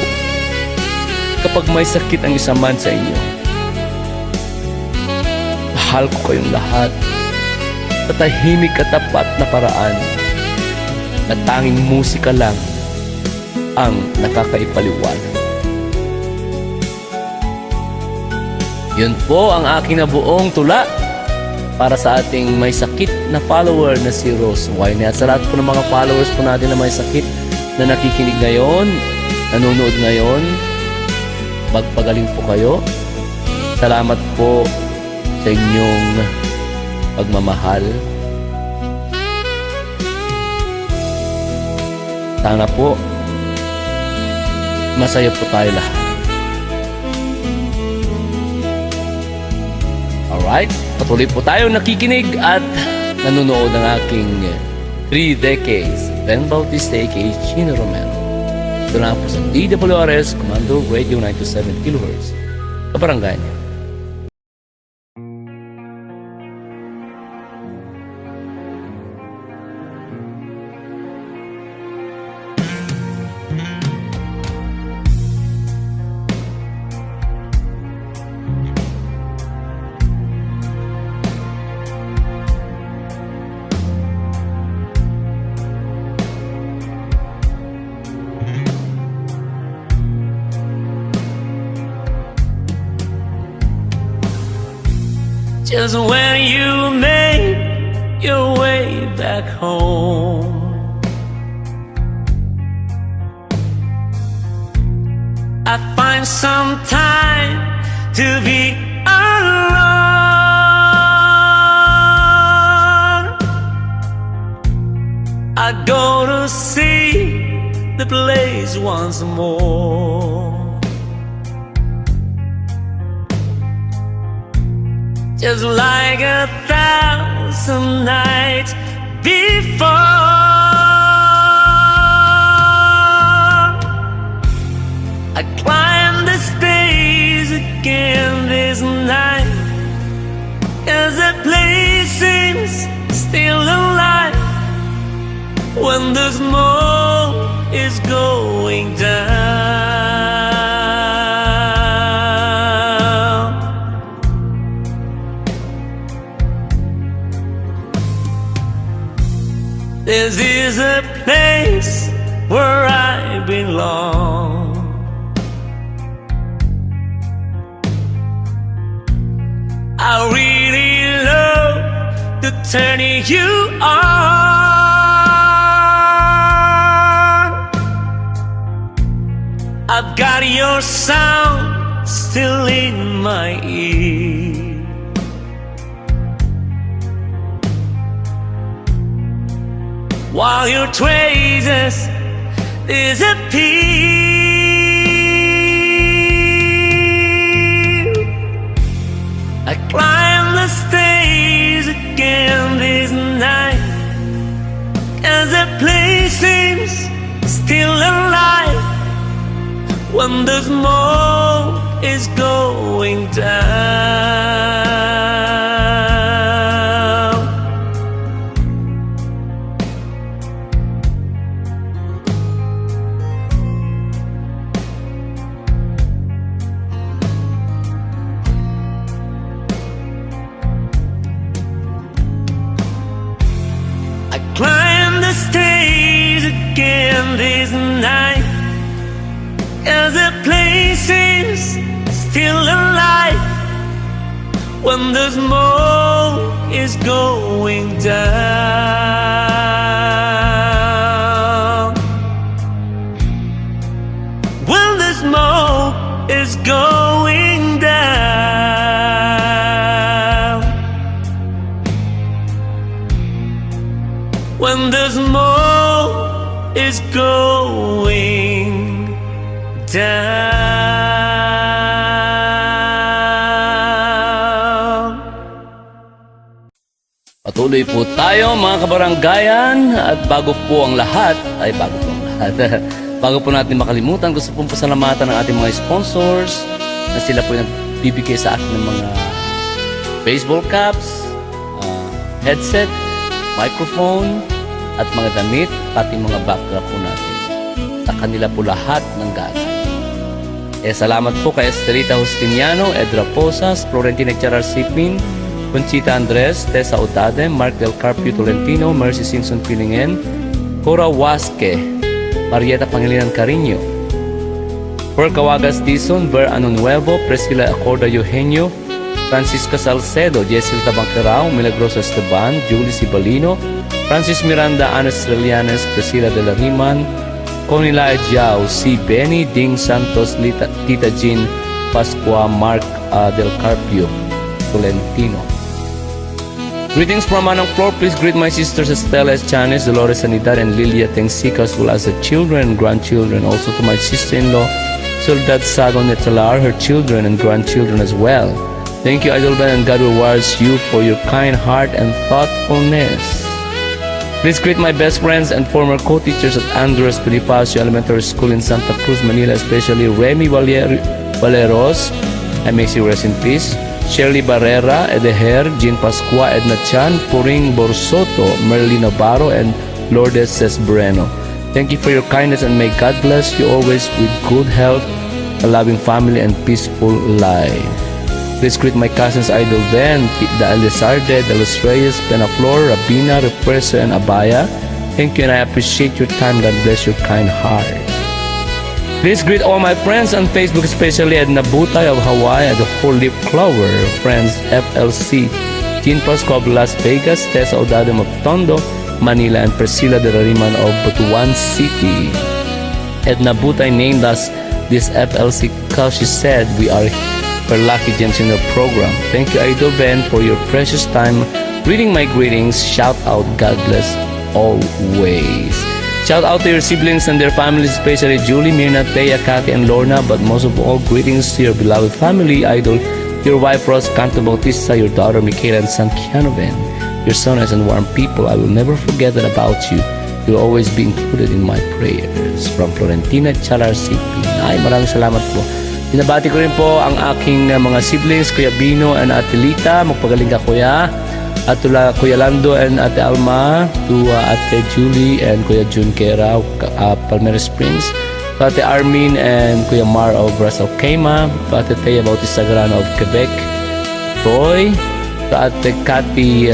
kapag may sakit ang isa man sa inyo. Mahal ko kayong lahat sa tahimik at tapat na paraan na tanging musika lang ang nakakaipaliwanag. Yun po ang aking nabuong tula para sa ating may sakit na follower na si Rose Wine. At sa lahat po ng mga followers po natin na may sakit na nakikinig ngayon, nanonood ngayon, magpagaling po kayo. Salamat po sa inyong pagmamahal. Sana po masaya po tayo lahat. Alright, patuloy po tayo nakikinig at nanonood ng aking 3 decades Vhen Bautista aka Chino Romero. Ito na po sa DWRS Commando Radio 927 kHz Kabarangay niya. just when you made your way back home. I find some time to be alone. I go to see the place once more, just like 1,000 nights before. I climb the stairs again this night, 'cause the place seems still alive when the smoke is going down. This is a place where I belong. I really love to turn you on. I've got your sound still in my ear. While your traces disappear, I climb the stairs again this night, 'cause the place seems still alive when the smoke is going down. I climb the stairs again this night, 'cause the place seems still alive when the smoke is going down. When the smoke is going down. When the smoke is going down. Patuloy po tayo mga kabaranggayan, at bago po ang lahat, bago po natin makalimutan, gusto pong pasalamatan ng ating mga sponsors na sila po yung nagbibigay sa akin ng mga baseball caps, headset, microphone, at mga damit, pati mga backdrop po natin. Sa kanila po lahat ng galing. Salamat po kay Estelita Justiniano, Edra Posas, Florentina Charar Sipin, Conchita Andres, Tessa Odade, Mark Del Carpio Tolentino, Mercy Simpson Pilingen, Cora Wasque, Marieta Pangilinan Cariño, Per Cawagas Dizon, Ver Anunuevo, Priscilla Acorda Eugenio, Francisca Salcedo, Jessel Tabangterao, Milagrosa Esteban, Julie Cibalino, Francis Miranda, Ana Estrelianes, Priscilla de la Riman, Conila Ejiao, C. Benny, Ding Santos, Tita Jean Pascua, Mark Del Carpio Tolentino. Greetings from Manang Floor. Please greet my sisters Estela Chanes, Dolores Sanidad, and Lilia Tengsica, as well as the children and grandchildren. Also to my sister-in-law, Soledad Sagon Netalar, her children and grandchildren as well. Thank you, Idol Ben, and God rewards you for your kind heart and thoughtfulness. Please greet my best friends and former co-teachers at Andres Bonifacio Elementary School in Santa Cruz, Manila, especially Remy Valeros, I may see rest in peace, Shirley Barrera, Edeher, Jean Pascua, Edna Chan, Puring Borsoto, Merlin Navarro, and Lourdes Cesbreno. Thank you for your kindness, and may God bless you always with good health, a loving family, and peaceful life. Please greet my cousins Idol Ben, the Elizarde, the Los Reyes, Penaflor, Rabina, Represo, and Abaya. Thank you, and I appreciate your time. God bless your kind heart. Please greet all my friends on Facebook, especially Edna Butay of Hawaii at the Whole Leaf Clover, friends FLC, Jean Pasco of Las Vegas, Tessa Odado of Tondo, Manila, and Priscilla de Rariman of Butuan City. Edna Butay named us this FLC because she said we are her lucky gems in the program. Thank you, Idol Ben, for your precious time reading my greetings. Shout out, God bless always. Shout out to your siblings and their families, especially Julie, Mirna, Thea, Kati, and Lorna. But most of all, greetings to your beloved family, Idol, your wife Rose Canto Bautista, your daughter Michaela, and son Chino. You're so nice and warm people. I will never forget that about you. You'll always be included in my prayers. From Florentina Chalar City. Ay, maraming salamat po. Binabati ko rin po ang aking mga siblings, Kuya Bino and Ate Lita. Magpagaling ka, Kuya. At tula Kuya Lando and Ate Alma, to Ate Julie and Kuya Jun Kera, Palmera Springs, to Ate Armin and Kuya Mar of Russell Quema, to Ate Thea Bautista Grano of Quebec, Troy, to Ate Cathy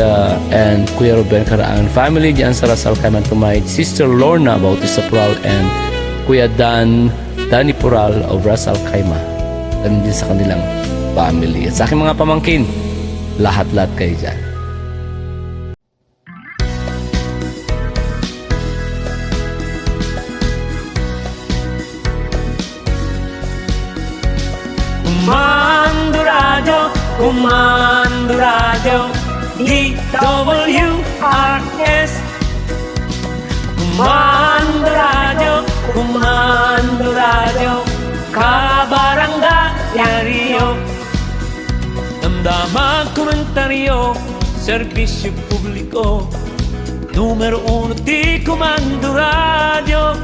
and Kuya Ruben Karaangan family dyan sa Russell Quema, to my sister Lorna Bautista Pural and Kuya Danny Pural of Russell Quema, ganun din sa kanilang family. At sa aking mga pamangkin, lahat-lahat kayo dyan. Kumando radyo, DWRS. Kumando radyo, kabarangay Rio. Damdamang komentaryo, serbisyo publiko, numero 1 di Kumando radyo.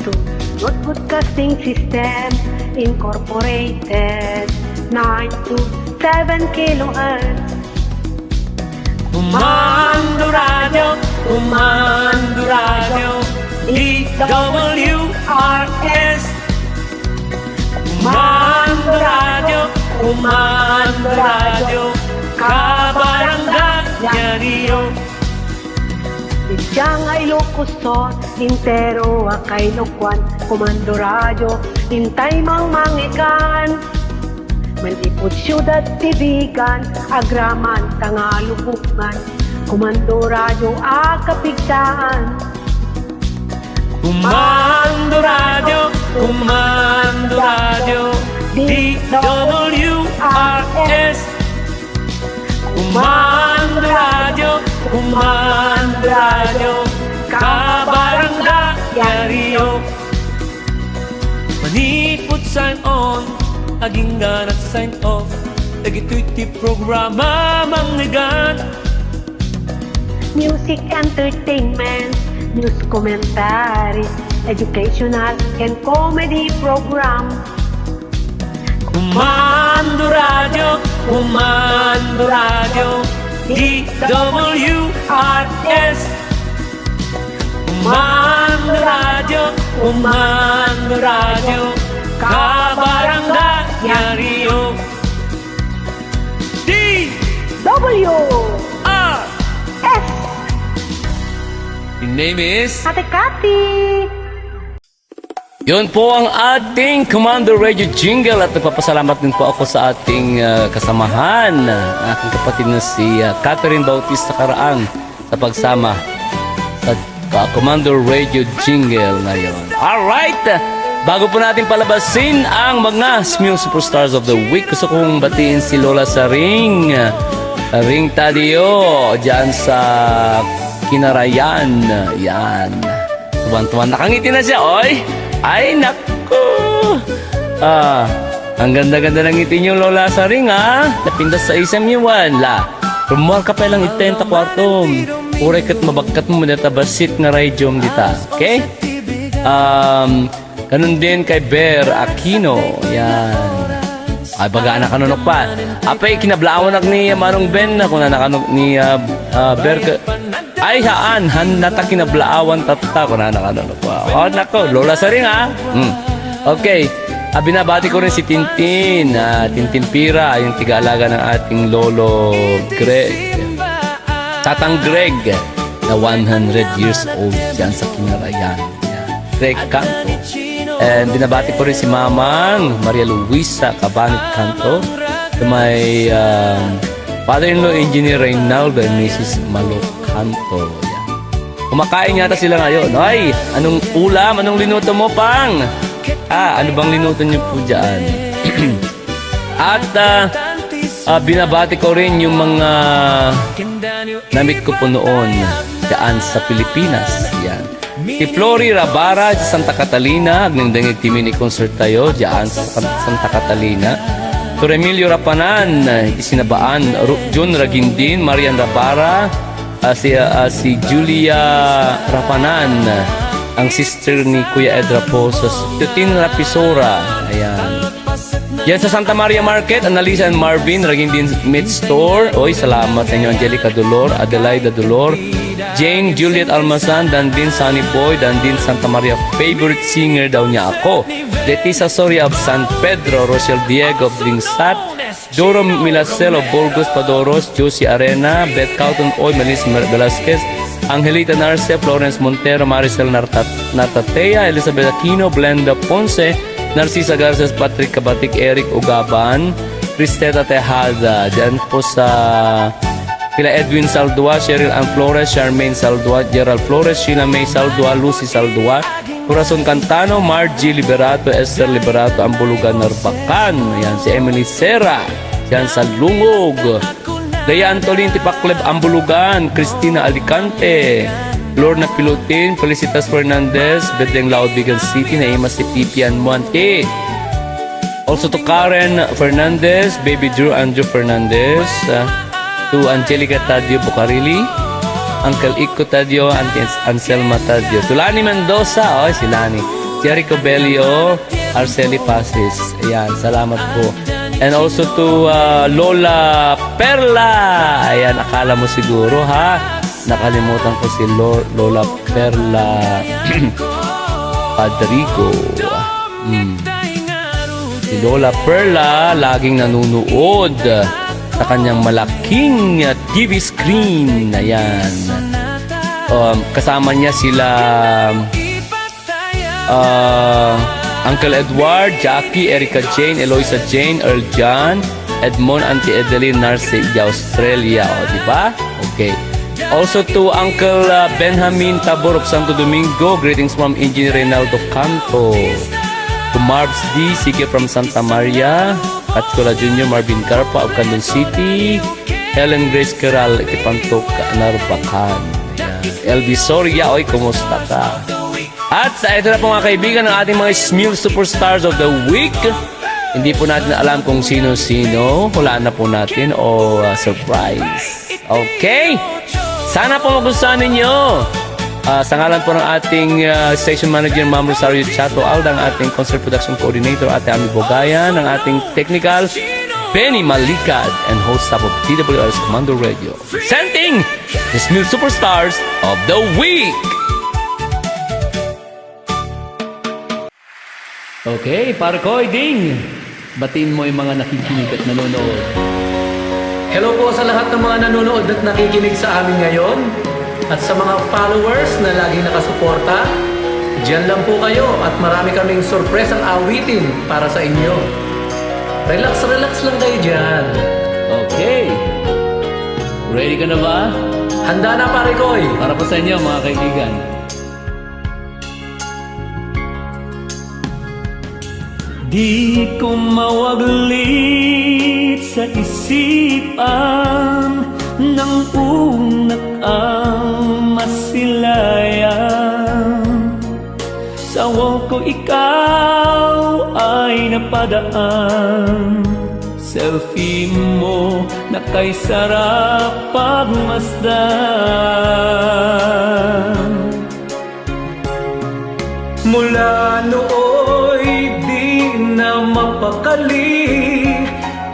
Sunod Broadcasting System Incorporated, 9 to 7 kilohertz. Kumando radyo, DWRS. Kumando radyo, kabarangay Rio. Diyan ay lokuston, intero akay lokwan. Komando radyo, intay mang mangikan. Malipod siyudad tibigan, agraman tangalubukan. Komando radyo akapigtaan. Kumando radyo, DWRS. Kumando radyo, kabarangay Rio. Manipot sign on, aging ganat sign off. Nagituiti programa mangnigan. Music entertainment, news commentary, educational and comedy program. Kumando radyo, DWRS. Kumando radyo, kabarangay Rio. WRS. Your name is? Ate Cathy. Yun po ang ating Commander Radio Jingle at nagpapasalamat din po ako sa ating kasamahan, aking kapatid na si Catherine Bautista Karaang sa pagsama sa Commander Radio Jingle na yun. Alright! Bago po natin palabasin ang mga Smule Superstars of the Week, gusto kong batiin si Lola Saring Tadio dyan sa Kinarayan. Yan. Tuwan-tuwan. Nakangiti na siya, oy! Ay, naku! Ang ganda-ganda ng ngiti niyo, Lola Saring, ha? Napindas sa isang yuwan, la. Rumuha ka pa lang itenta kwartom. Uray kat mabagkat mo manatabasit nga rayjom dita. Okay? Ganun din kay Ber Aquino. Yan. Ay, baga na kanunok pa. Apay, kinablawan ni Manong Ben na kung na nakanok ni Ber. Ay, haan nata kinablaawan tata kung na nakanunok pa. Oh, nako, Lola Saring, ha? Okay. Binabati ko rin si Tintin. Tintin Pira, yung tiga-alaga ng ating Lolo Greg. Tatang Greg, na 100 years old dyan sa Kinarayan. Greg Canto. And binabati ko rin si Mamang Maria Luisa Cabanit Canto, to my father-in-law Engineer Reynaldo and Mrs. Malo Canto. Yan. Kumakain yata sila ngayon. Ay, anong ulam? Anong linuto mo, Pang? Ano bang linuto niyo po dyan? At binabati ko rin yung mga namit ko po noon dyan sa Pilipinas. Yan. Si Flory Rabara sa Santa Catalina, agnindangig timi ni concert tayo dyan sa Santa Catalina. To Remilio Rapanan, isinabaan, Jun Ragindin, Marian Rabara, si Julia Rapanan, ang sister ni Kuya Ed Raposo, Tutin Rapisora, ayan. Yan sa Santa Maria Market, Annalisa and Marvin, Ragindin Meat Store. Oy, salamat sa inyo, Angelica Dolor, Adelaida Dolor, Jane, Juliet Almasan, Dandin Sunny Boy, Dandin Santa Maria, favorite singer daw niya ako. Letisa Soria of San Pedro, Rochelle Diego of Lingsat, Doro Milacel of Burgos Padoros, Josie Arena, Beth Cauton Oy, Melissa Velasquez, Angelita Narce, Florence Montero, Maricel Nartatea, Elizabeth Aquino, Blenda Ponce, Narcisa Garces, Patrick Kabatik, Eric Ugaban, Cristeta Tejada, dyan po sa kila Edwin Saldua, Cheryl Ann Flores, Charmaine Saldua, Gerald Flores, Sheila May Saldua, Lucy Saldua, Corazon Cantano, Margie Liberato, Esther Liberato, Ambulugan Narbacan, yan si Emily Serra, yan sa Lungog, Lea Antolin Tipakleb Ambulugan, Cristina Alicante, Lorna Pilutin, Felicitas Fernandez, Bedeng Laod Bigan City, Naima si Pipian Muante. Also to Karen Fernandez, Baby Drew Andrew Fernandez, to Angelica Tadio Bucarili, Uncle Iko Tadio, Auntie Anselma Tadio, to Lani Mendoza, si Lani, Jericho Belio, Arceli Pasis, ayan, salamat po. And also to Lola Perla, ayan, akala mo siguro nakalimutan ko si Lola Perla Padrigo. Si Lola Perla laging nanunood sa kanyang malaking TV screen. Ayan. Kasama niya sila Uncle Edward, Jackie, Erica Jane, Eloisa Jane, Earl John, Edmond, Auntie Edeline, Narce, Australia. O, diba? Okay. Also to Uncle Benjamin Tabor of Santo Domingo, greetings from Engineer Reynaldo Canto. To Marbs D. Sige from Santa Maria, Katkola Jr. Marvin Carpa of Candon City, Helen Grace Keral, Ikipantok, Narbacan. LB Soria, oy, kumusta ka? At ito na po mga kaibigan ng ating mga Smil Superstars of the Week. Hindi po natin alam kung sino-sino. Hulaan na po natin o surprise. Okay? Sana po magustuhan ninyo. Sa ngalan po ng ating station manager, Ma'am Rosario Chato Alda, ang ating concert production coordinator, Ate Ami Bogayan, ang ating technical, Benny Malikad, and host staff of TWR's Commando Radio, presenting the Smil Superstars of the Week. Okay, Parkoy Ding, batiin mo yung mga nakikinig at nanonood. Hello po sa lahat ng mga nanonood at nakikinig sa amin ngayon. At sa mga followers na laging nakasuporta, diyan lang po kayo at marami kaming surpresang awitin para sa inyo. Relax, relax lang kayo dyan. Okay. Ready ka na ba? Handa na, pare Koy. Para po sa inyo, mga kaibigan. Di ko mawaglit sa isipan ng unak ang masilayan. Sa wall ko ikaw ay napadaan. Selfie mo na kay sarap pagmasdan. Mula nooy di na mapakali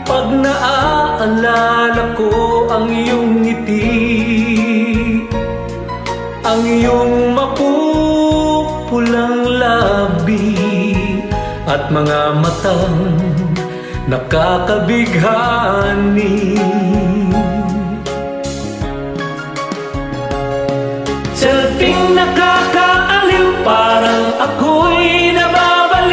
pag naaalala ko ang iyong ngiti, ang iyong mapupulang labi at mga matang nakakabighani. Selfing nakakaaliw, parang ako'y nababaliw.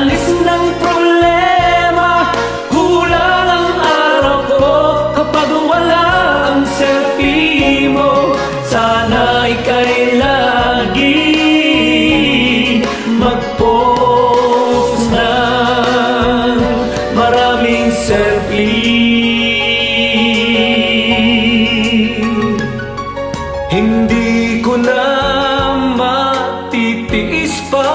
nakakaalis ng problema. Kulang ang araw ko kapag wala ang selfie mo. Sana ika'y lagi mag-post ng maraming selfie. Hindi ko na matitiis pa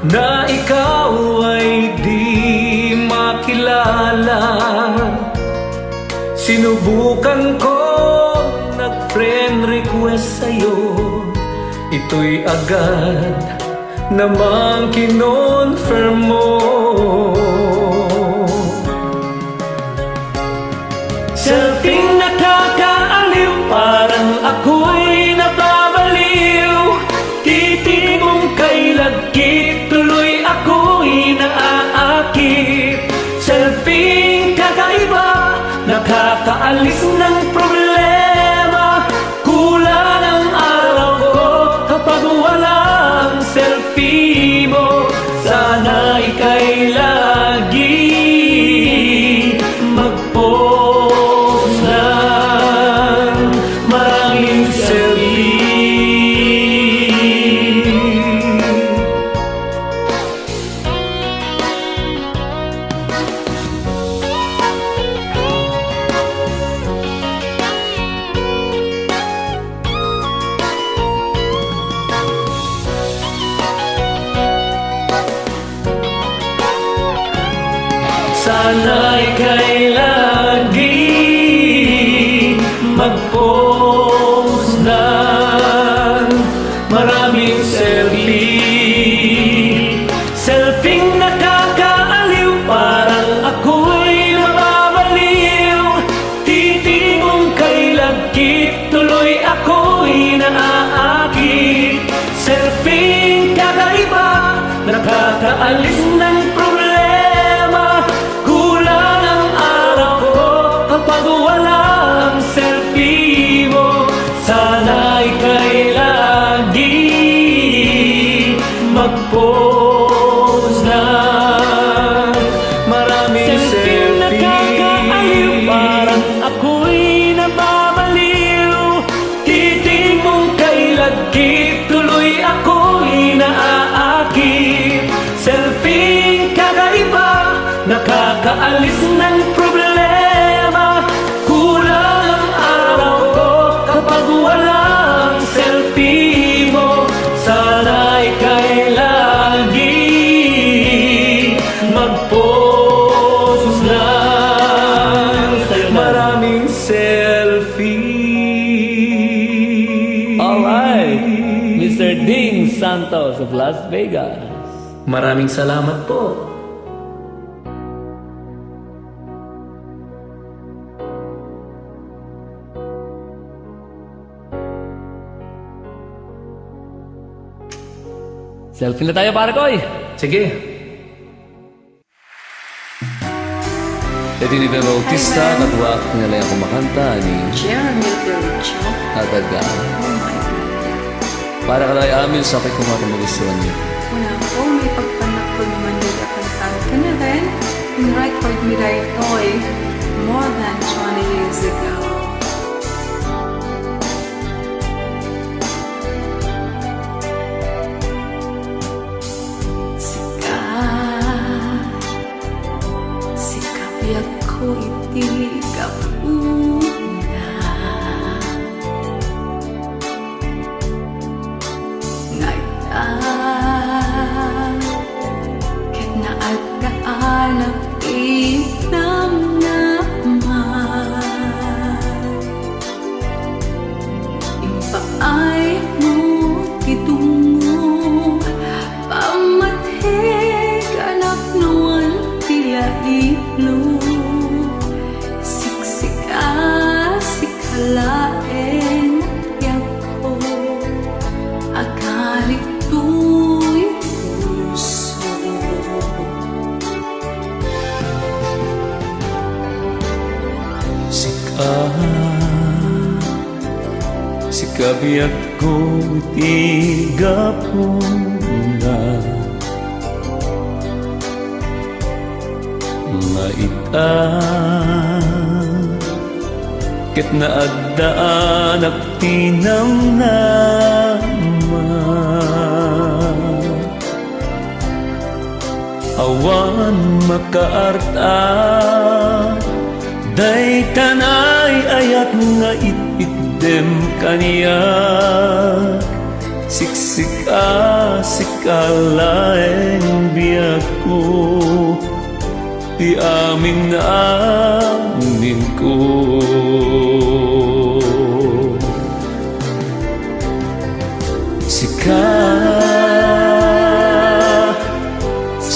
na ikaw ay di makilala. Sinubukan ko nag-friend request sa'yo, ito'y agad namang kinonfirm mo. Selfie nakakaaliw, parang ako'y nababaliw. Titig mong kay lagkit, tuloy ako'y naaakit. Selfie kakaiba, nakakaalis ng problema. Kulang ang araw ko kapag walang selfie mo. Sana ika'y lagi mag-post ng maraming selfie. Sana ika'y lagi mag-post ng maraming selfie. Selfie nakakaaliw, parang ako'y mababaliw. Titig mong kay lagkit, tuloy ako'y naaakit. Selfie kakaiba, nakakaalis ng problema. Kapag walang selfie mo, sana ika'y lagi mag-post ng maraming selfie. Nakakaaliw, parang ako'y nababaliw. Titig mong kay lagkit, tuloy ako'y naaakit. Selfie kakaiba, nakakaalis ng problema. Walang selfie mo, sana ika'y lagi mag-post ng maraming selfie. Alright, Mr. Ding Santos of Las Vegas. Maraming salamat po. Selfie na tayo, pare koy. Sige. Ito ni Vhen Bautista, katwa nila yung kumakanta ni Ataga. Para ka tayo amin sa akin kung ako magustuhan niyo. Wala ko, may pagpanak ko naman nila kantaan ka na rin. In-record nila ito'y more than 20 years ago. Ko itigap una Ngaita Ket na agkaanap itam naman Impaay mo kitungo Pamathe anak nuan tila iplo Lain yang ko akali tu'y puso Sikabiyak ko tigapon na nga ita ket naagdaan at tinang awan makaarta day tanay ayat nga itidem kaniya siksika sikalaeng biyak ko di amin na amin ko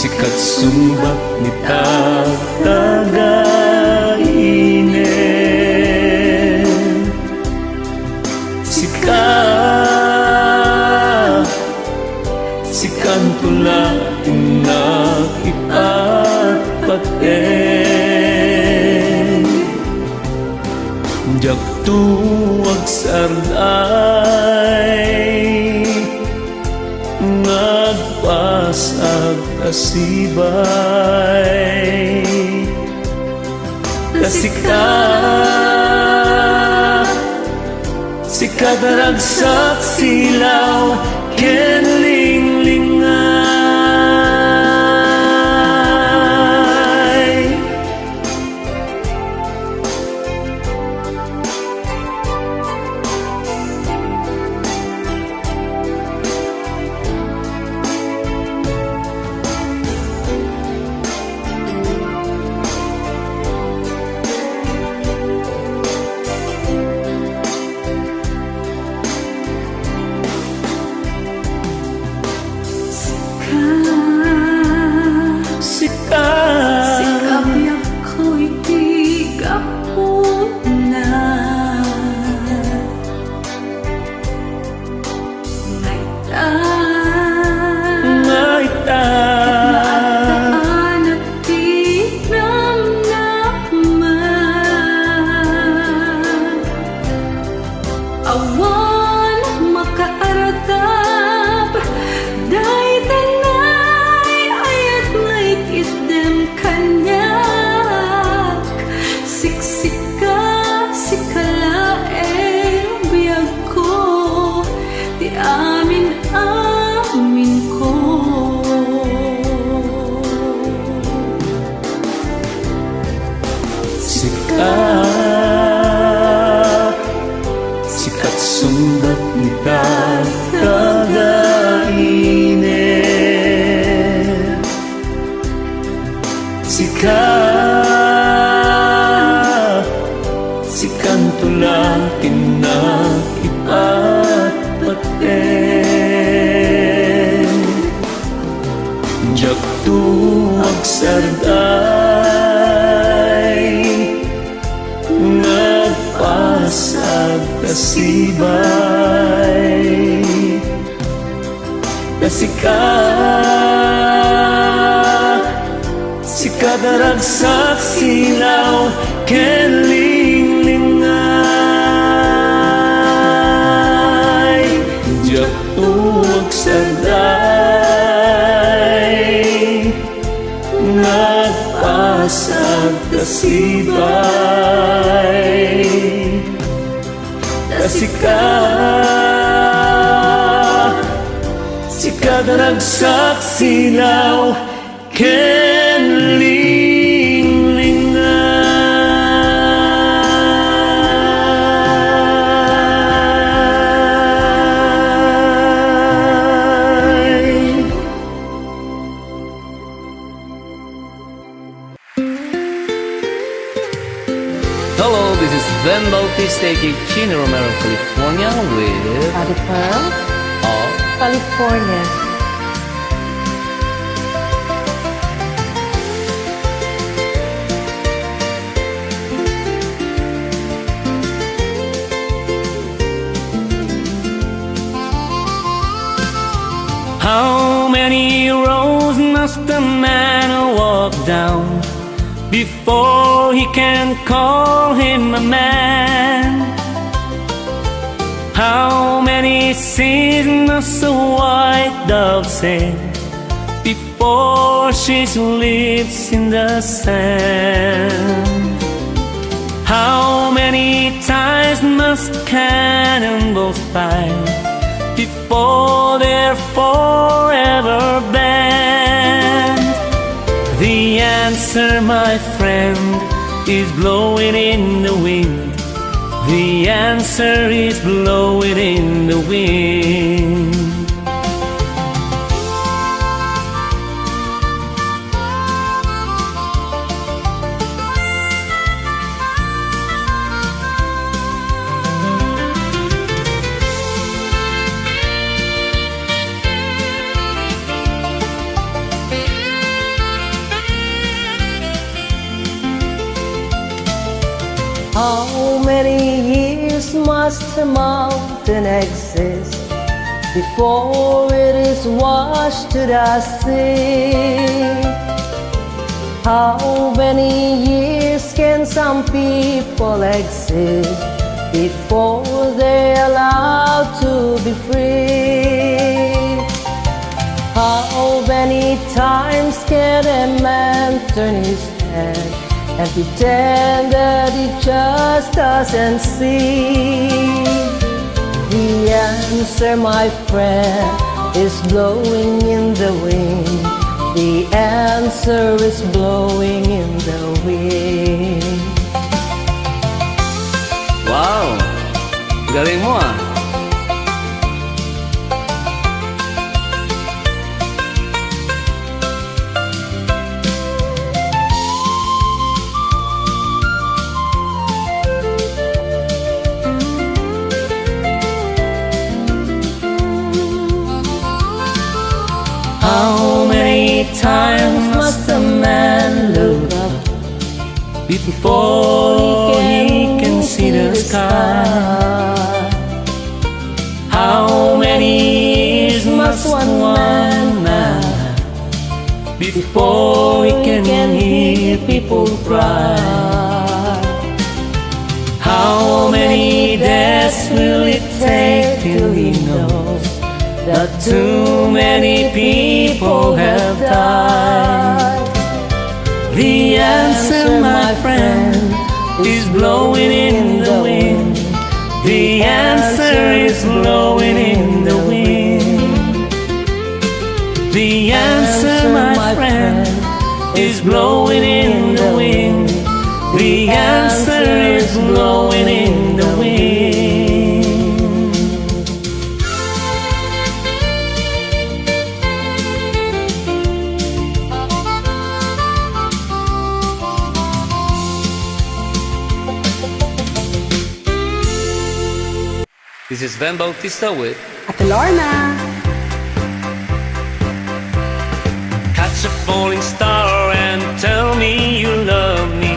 sikat sumbat ni tagainin sikan tula tinakipatpaten jak tuwag sarday nagpasag kasibay sikat ragsak silaw ken linglingay Sikabiyak ko'y tigap na ngaitan at tinamnaman awan makaaradab day tanay ayat ngait isdem kanyak siksika sikalaeng biyag ko di amin ko sikat sumbat ni tagainin sikan tulang tinakipatpaten jak tuwag sarday nagpasag kasibay sikat ragsak silaw ken linglingay jak tuwag sarday nagpasag kasibay sikat ragsak silaw ken linglingay. Hello, this is Vhen Bautista, Chino, Romero, California with Body Pearl, California. How many roads must a man walk down before he can call him a man? How many seas must a white dove sail before before she sleeps in the sand. How many times must cannonballs fire before they're forever banned? The answer, my friend, is blowing in the wind. The answer is blowing in the wind. How many years must a mountain exist before it is washed to the sea? How many years can some people exist before they're allowed to be free? How many times can a man turn his head and pretend that he just doesn't see? The answer, my friend, is blowing in the wind. The answer is blowing in the wind. Wow! Galing mo ah! How many times must a man look up before he can see the sky? How many years must one man before he can hear people cry? How many deaths will it take till he knows that too many people have died? The answer, my friend, is blowing in the wind. The answer is blowing in the wind. The answer, my friend, is blowing in the wind. The answer is blowing in the wind. This is Vhen Bautista with Ate Lorna. Catch a falling star and tell me you love me.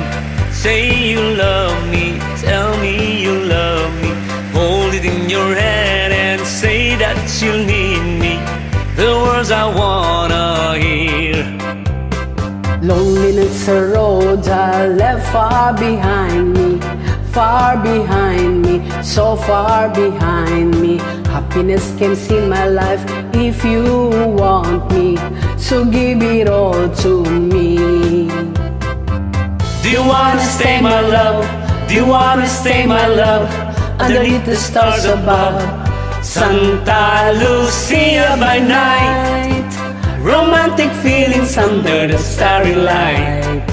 Say you love me, tell me you love me. Hold it in your hand and say that you need me. The words I wanna hear. Loneliness a road I left far behind me, far behind me, so far behind me. Happiness comes in my life if you want me, so give it all to me. Do you wanna stay my love? Do you wanna stay my love? Underneath the stars above, Santa Lucia by night. Romantic feelings under the starry light.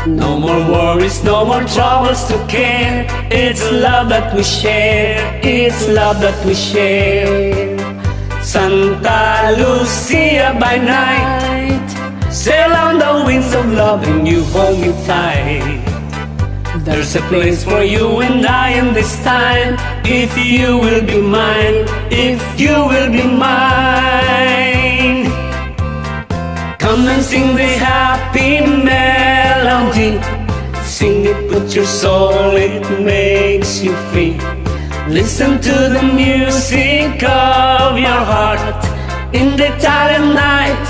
No more worries, no more troubles to care. It's love that we share, it's love that we share. Santa Lucia by night, sail on the winds of love and you hold me tight. There's a place for you and I in this time, if you will be mine, if you will be mine. Come and sing this happy melody. Sing it with your soul, it makes you free. Listen to the music of your heart. In the silent night,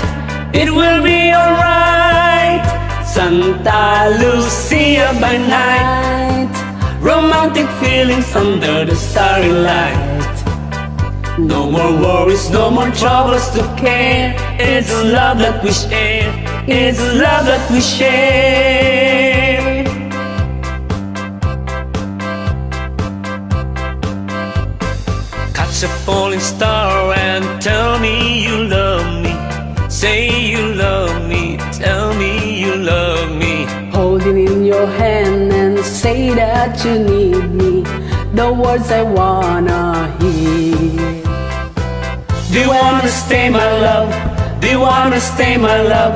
it will be alright. Santa Lucia by night, romantic feelings under the starry light. No more worries, no more troubles to care. It's love that we share. It's love that we share. Catch a falling star and tell me you love me. Say you love me, tell me you love me. Holding in your hand and say that you need me, the words I wanna hear. Do you wanna stay my love? Do you wanna stay my love?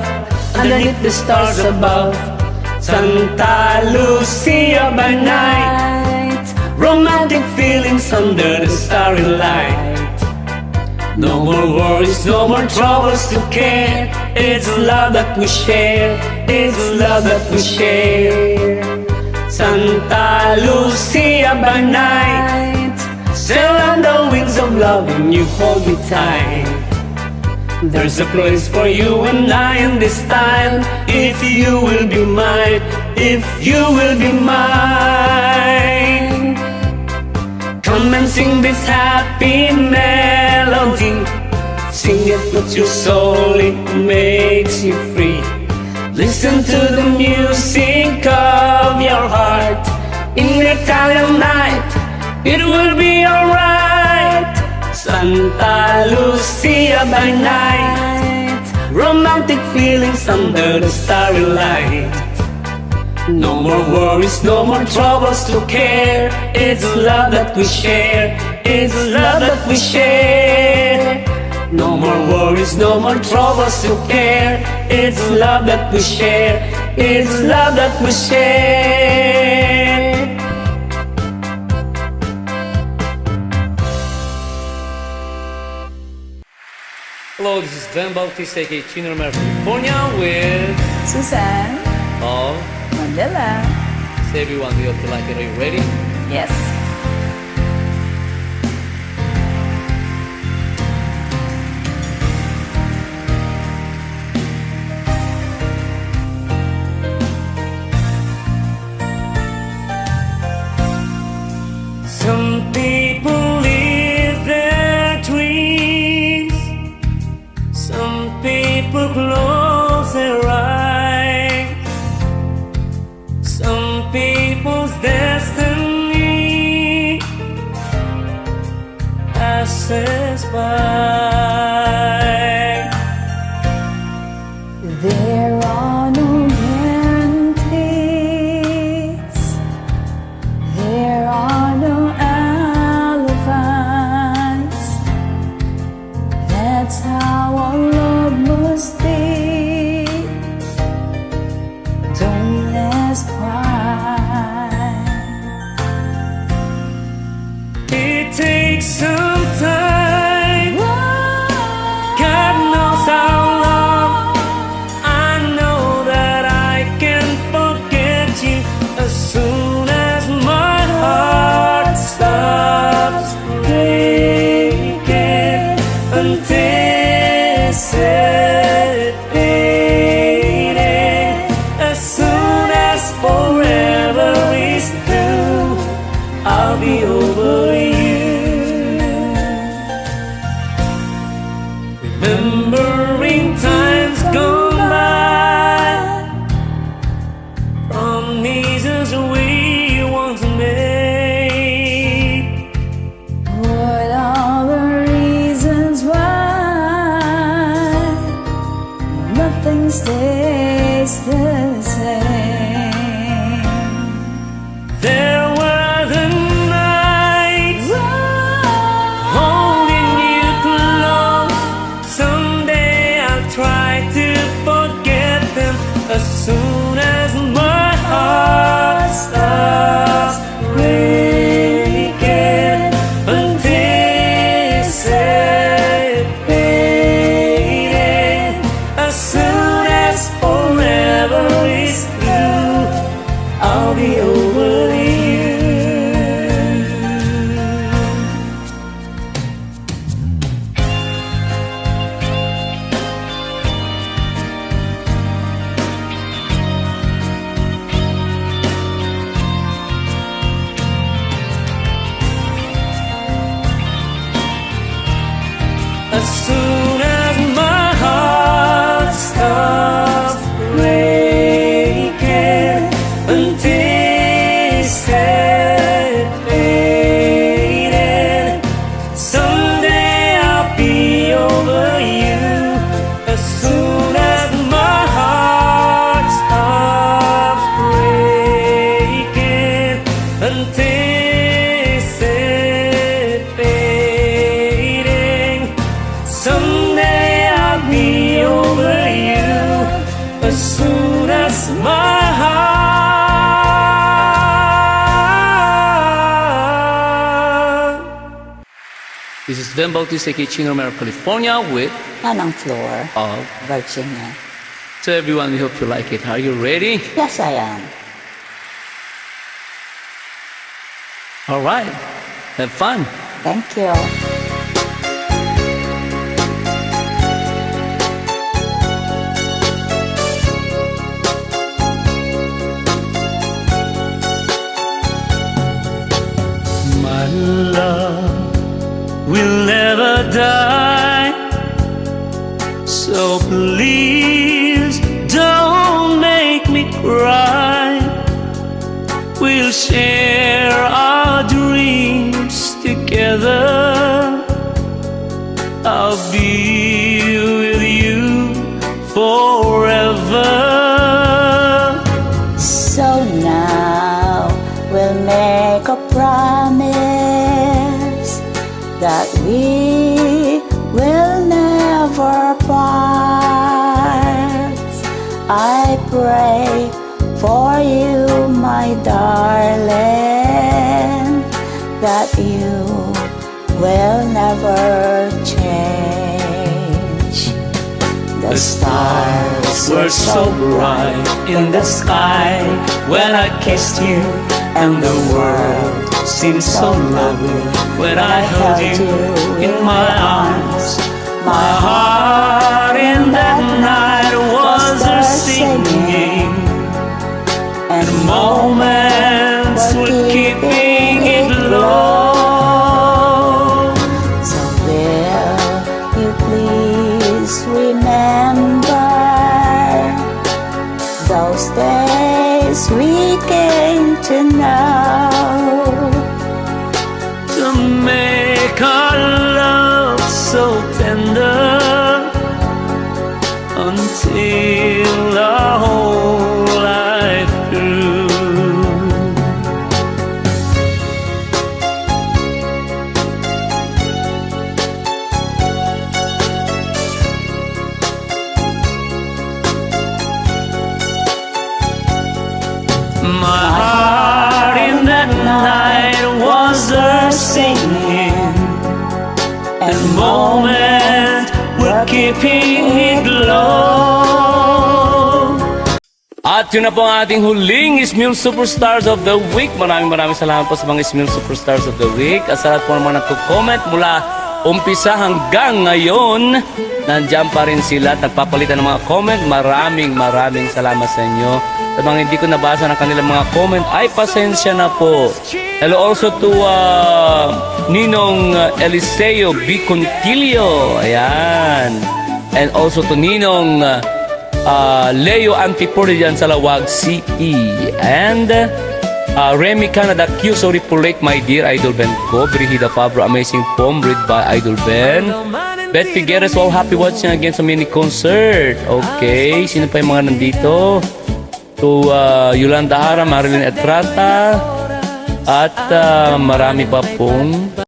Underneath the stars above Santa Lucia by night, romantic feelings under the starry light. No more worries, no more troubles to care. It's love that we share. It's love that we share. Santa Lucia by night, sail on the wings of love and you hold me tight. There's a place for you and I in this time. If you will be mine, if you will be mine. Come and sing this happy melody. Sing it with your soul, it makes you free. Listen to the music of your heart. In the Italian night, it will be alright. Santa Lucia by night, romantic feelings under the starry light. No more worries, no more troubles to care. It's love that we share. It's love that we share. No more worries, no more troubles to care. It's love that we share. It's love that we share. Hello, this is Vhen Bautista, aka Chino, Romero from California with Susan, all. Mandela. Say everyone, we hope you like it. Are you ready? Yes. Some people live their dreams. Some people close their eyes. Some people's destiny passes by. There are no guarantees. There are no alibis. That's how our love must be. Don't let's cry. It takes some time. God knows how long. I know that I can forget you as soon as my heart stops breaking, anticipating. As soon as forever is through, I'll be over you. Remembering times gone by, promises we once made. What are the reasons why nothing stays the same? There were the nights as soon as my heart stops breaking until it's fading. Someday I'll be over you as soon as my heart stops breaking until someday I'll be over you as soon as my heart. This is Vhen Bautista, Chino, Romero, California with Anong floor? of. Virginia. So everyone, we hope you like it. Are you ready? Yes, I am. All right. Have fun. Thank you. My love will never die, so please don't make me cry. We'll share our dreams together. I'll be with you forever. So now we'll make a promise that we will never part. I pray for you, my darling, that you will never change. The stars Were so bright in the sky when I kissed you, and the world seemed so lovely when I held you in my arms. My heart in that night was a singing, and moments were keeping it low. So will you please remember those days we came to know? To make our love so tender until our whole life through. My heart in that night was a singing, and moments were keeping it low. At yun na po ang ating huling Ismail Superstars of the Week. Maraming salamat po sa mga Ismail Superstars of the Week. At sa lahat po naman nagko-comment mula umpisa hanggang ngayon, nandiyan pa rin sila at nagpapalitan ng mga comment. Maraming salamat sa inyo. Sa mga hindi ko nabasa ng kanilang mga comment, ay pasensya na po. Hello also to Ninong Eliseo B. Contillo. Ayan. And also to Ninong Leo Antipore dyan sa Lawag City. And Remy Canada Q, sorry po late my dear Idol Ben ko. Brigida Fabro, amazing poem read by Idol Ben. Beth Figueres, all happy watching again sa mini concert. Okay, sino pa yung mga nandito? To Yolanda Ara, Marilyn Etrata, at marami pa pong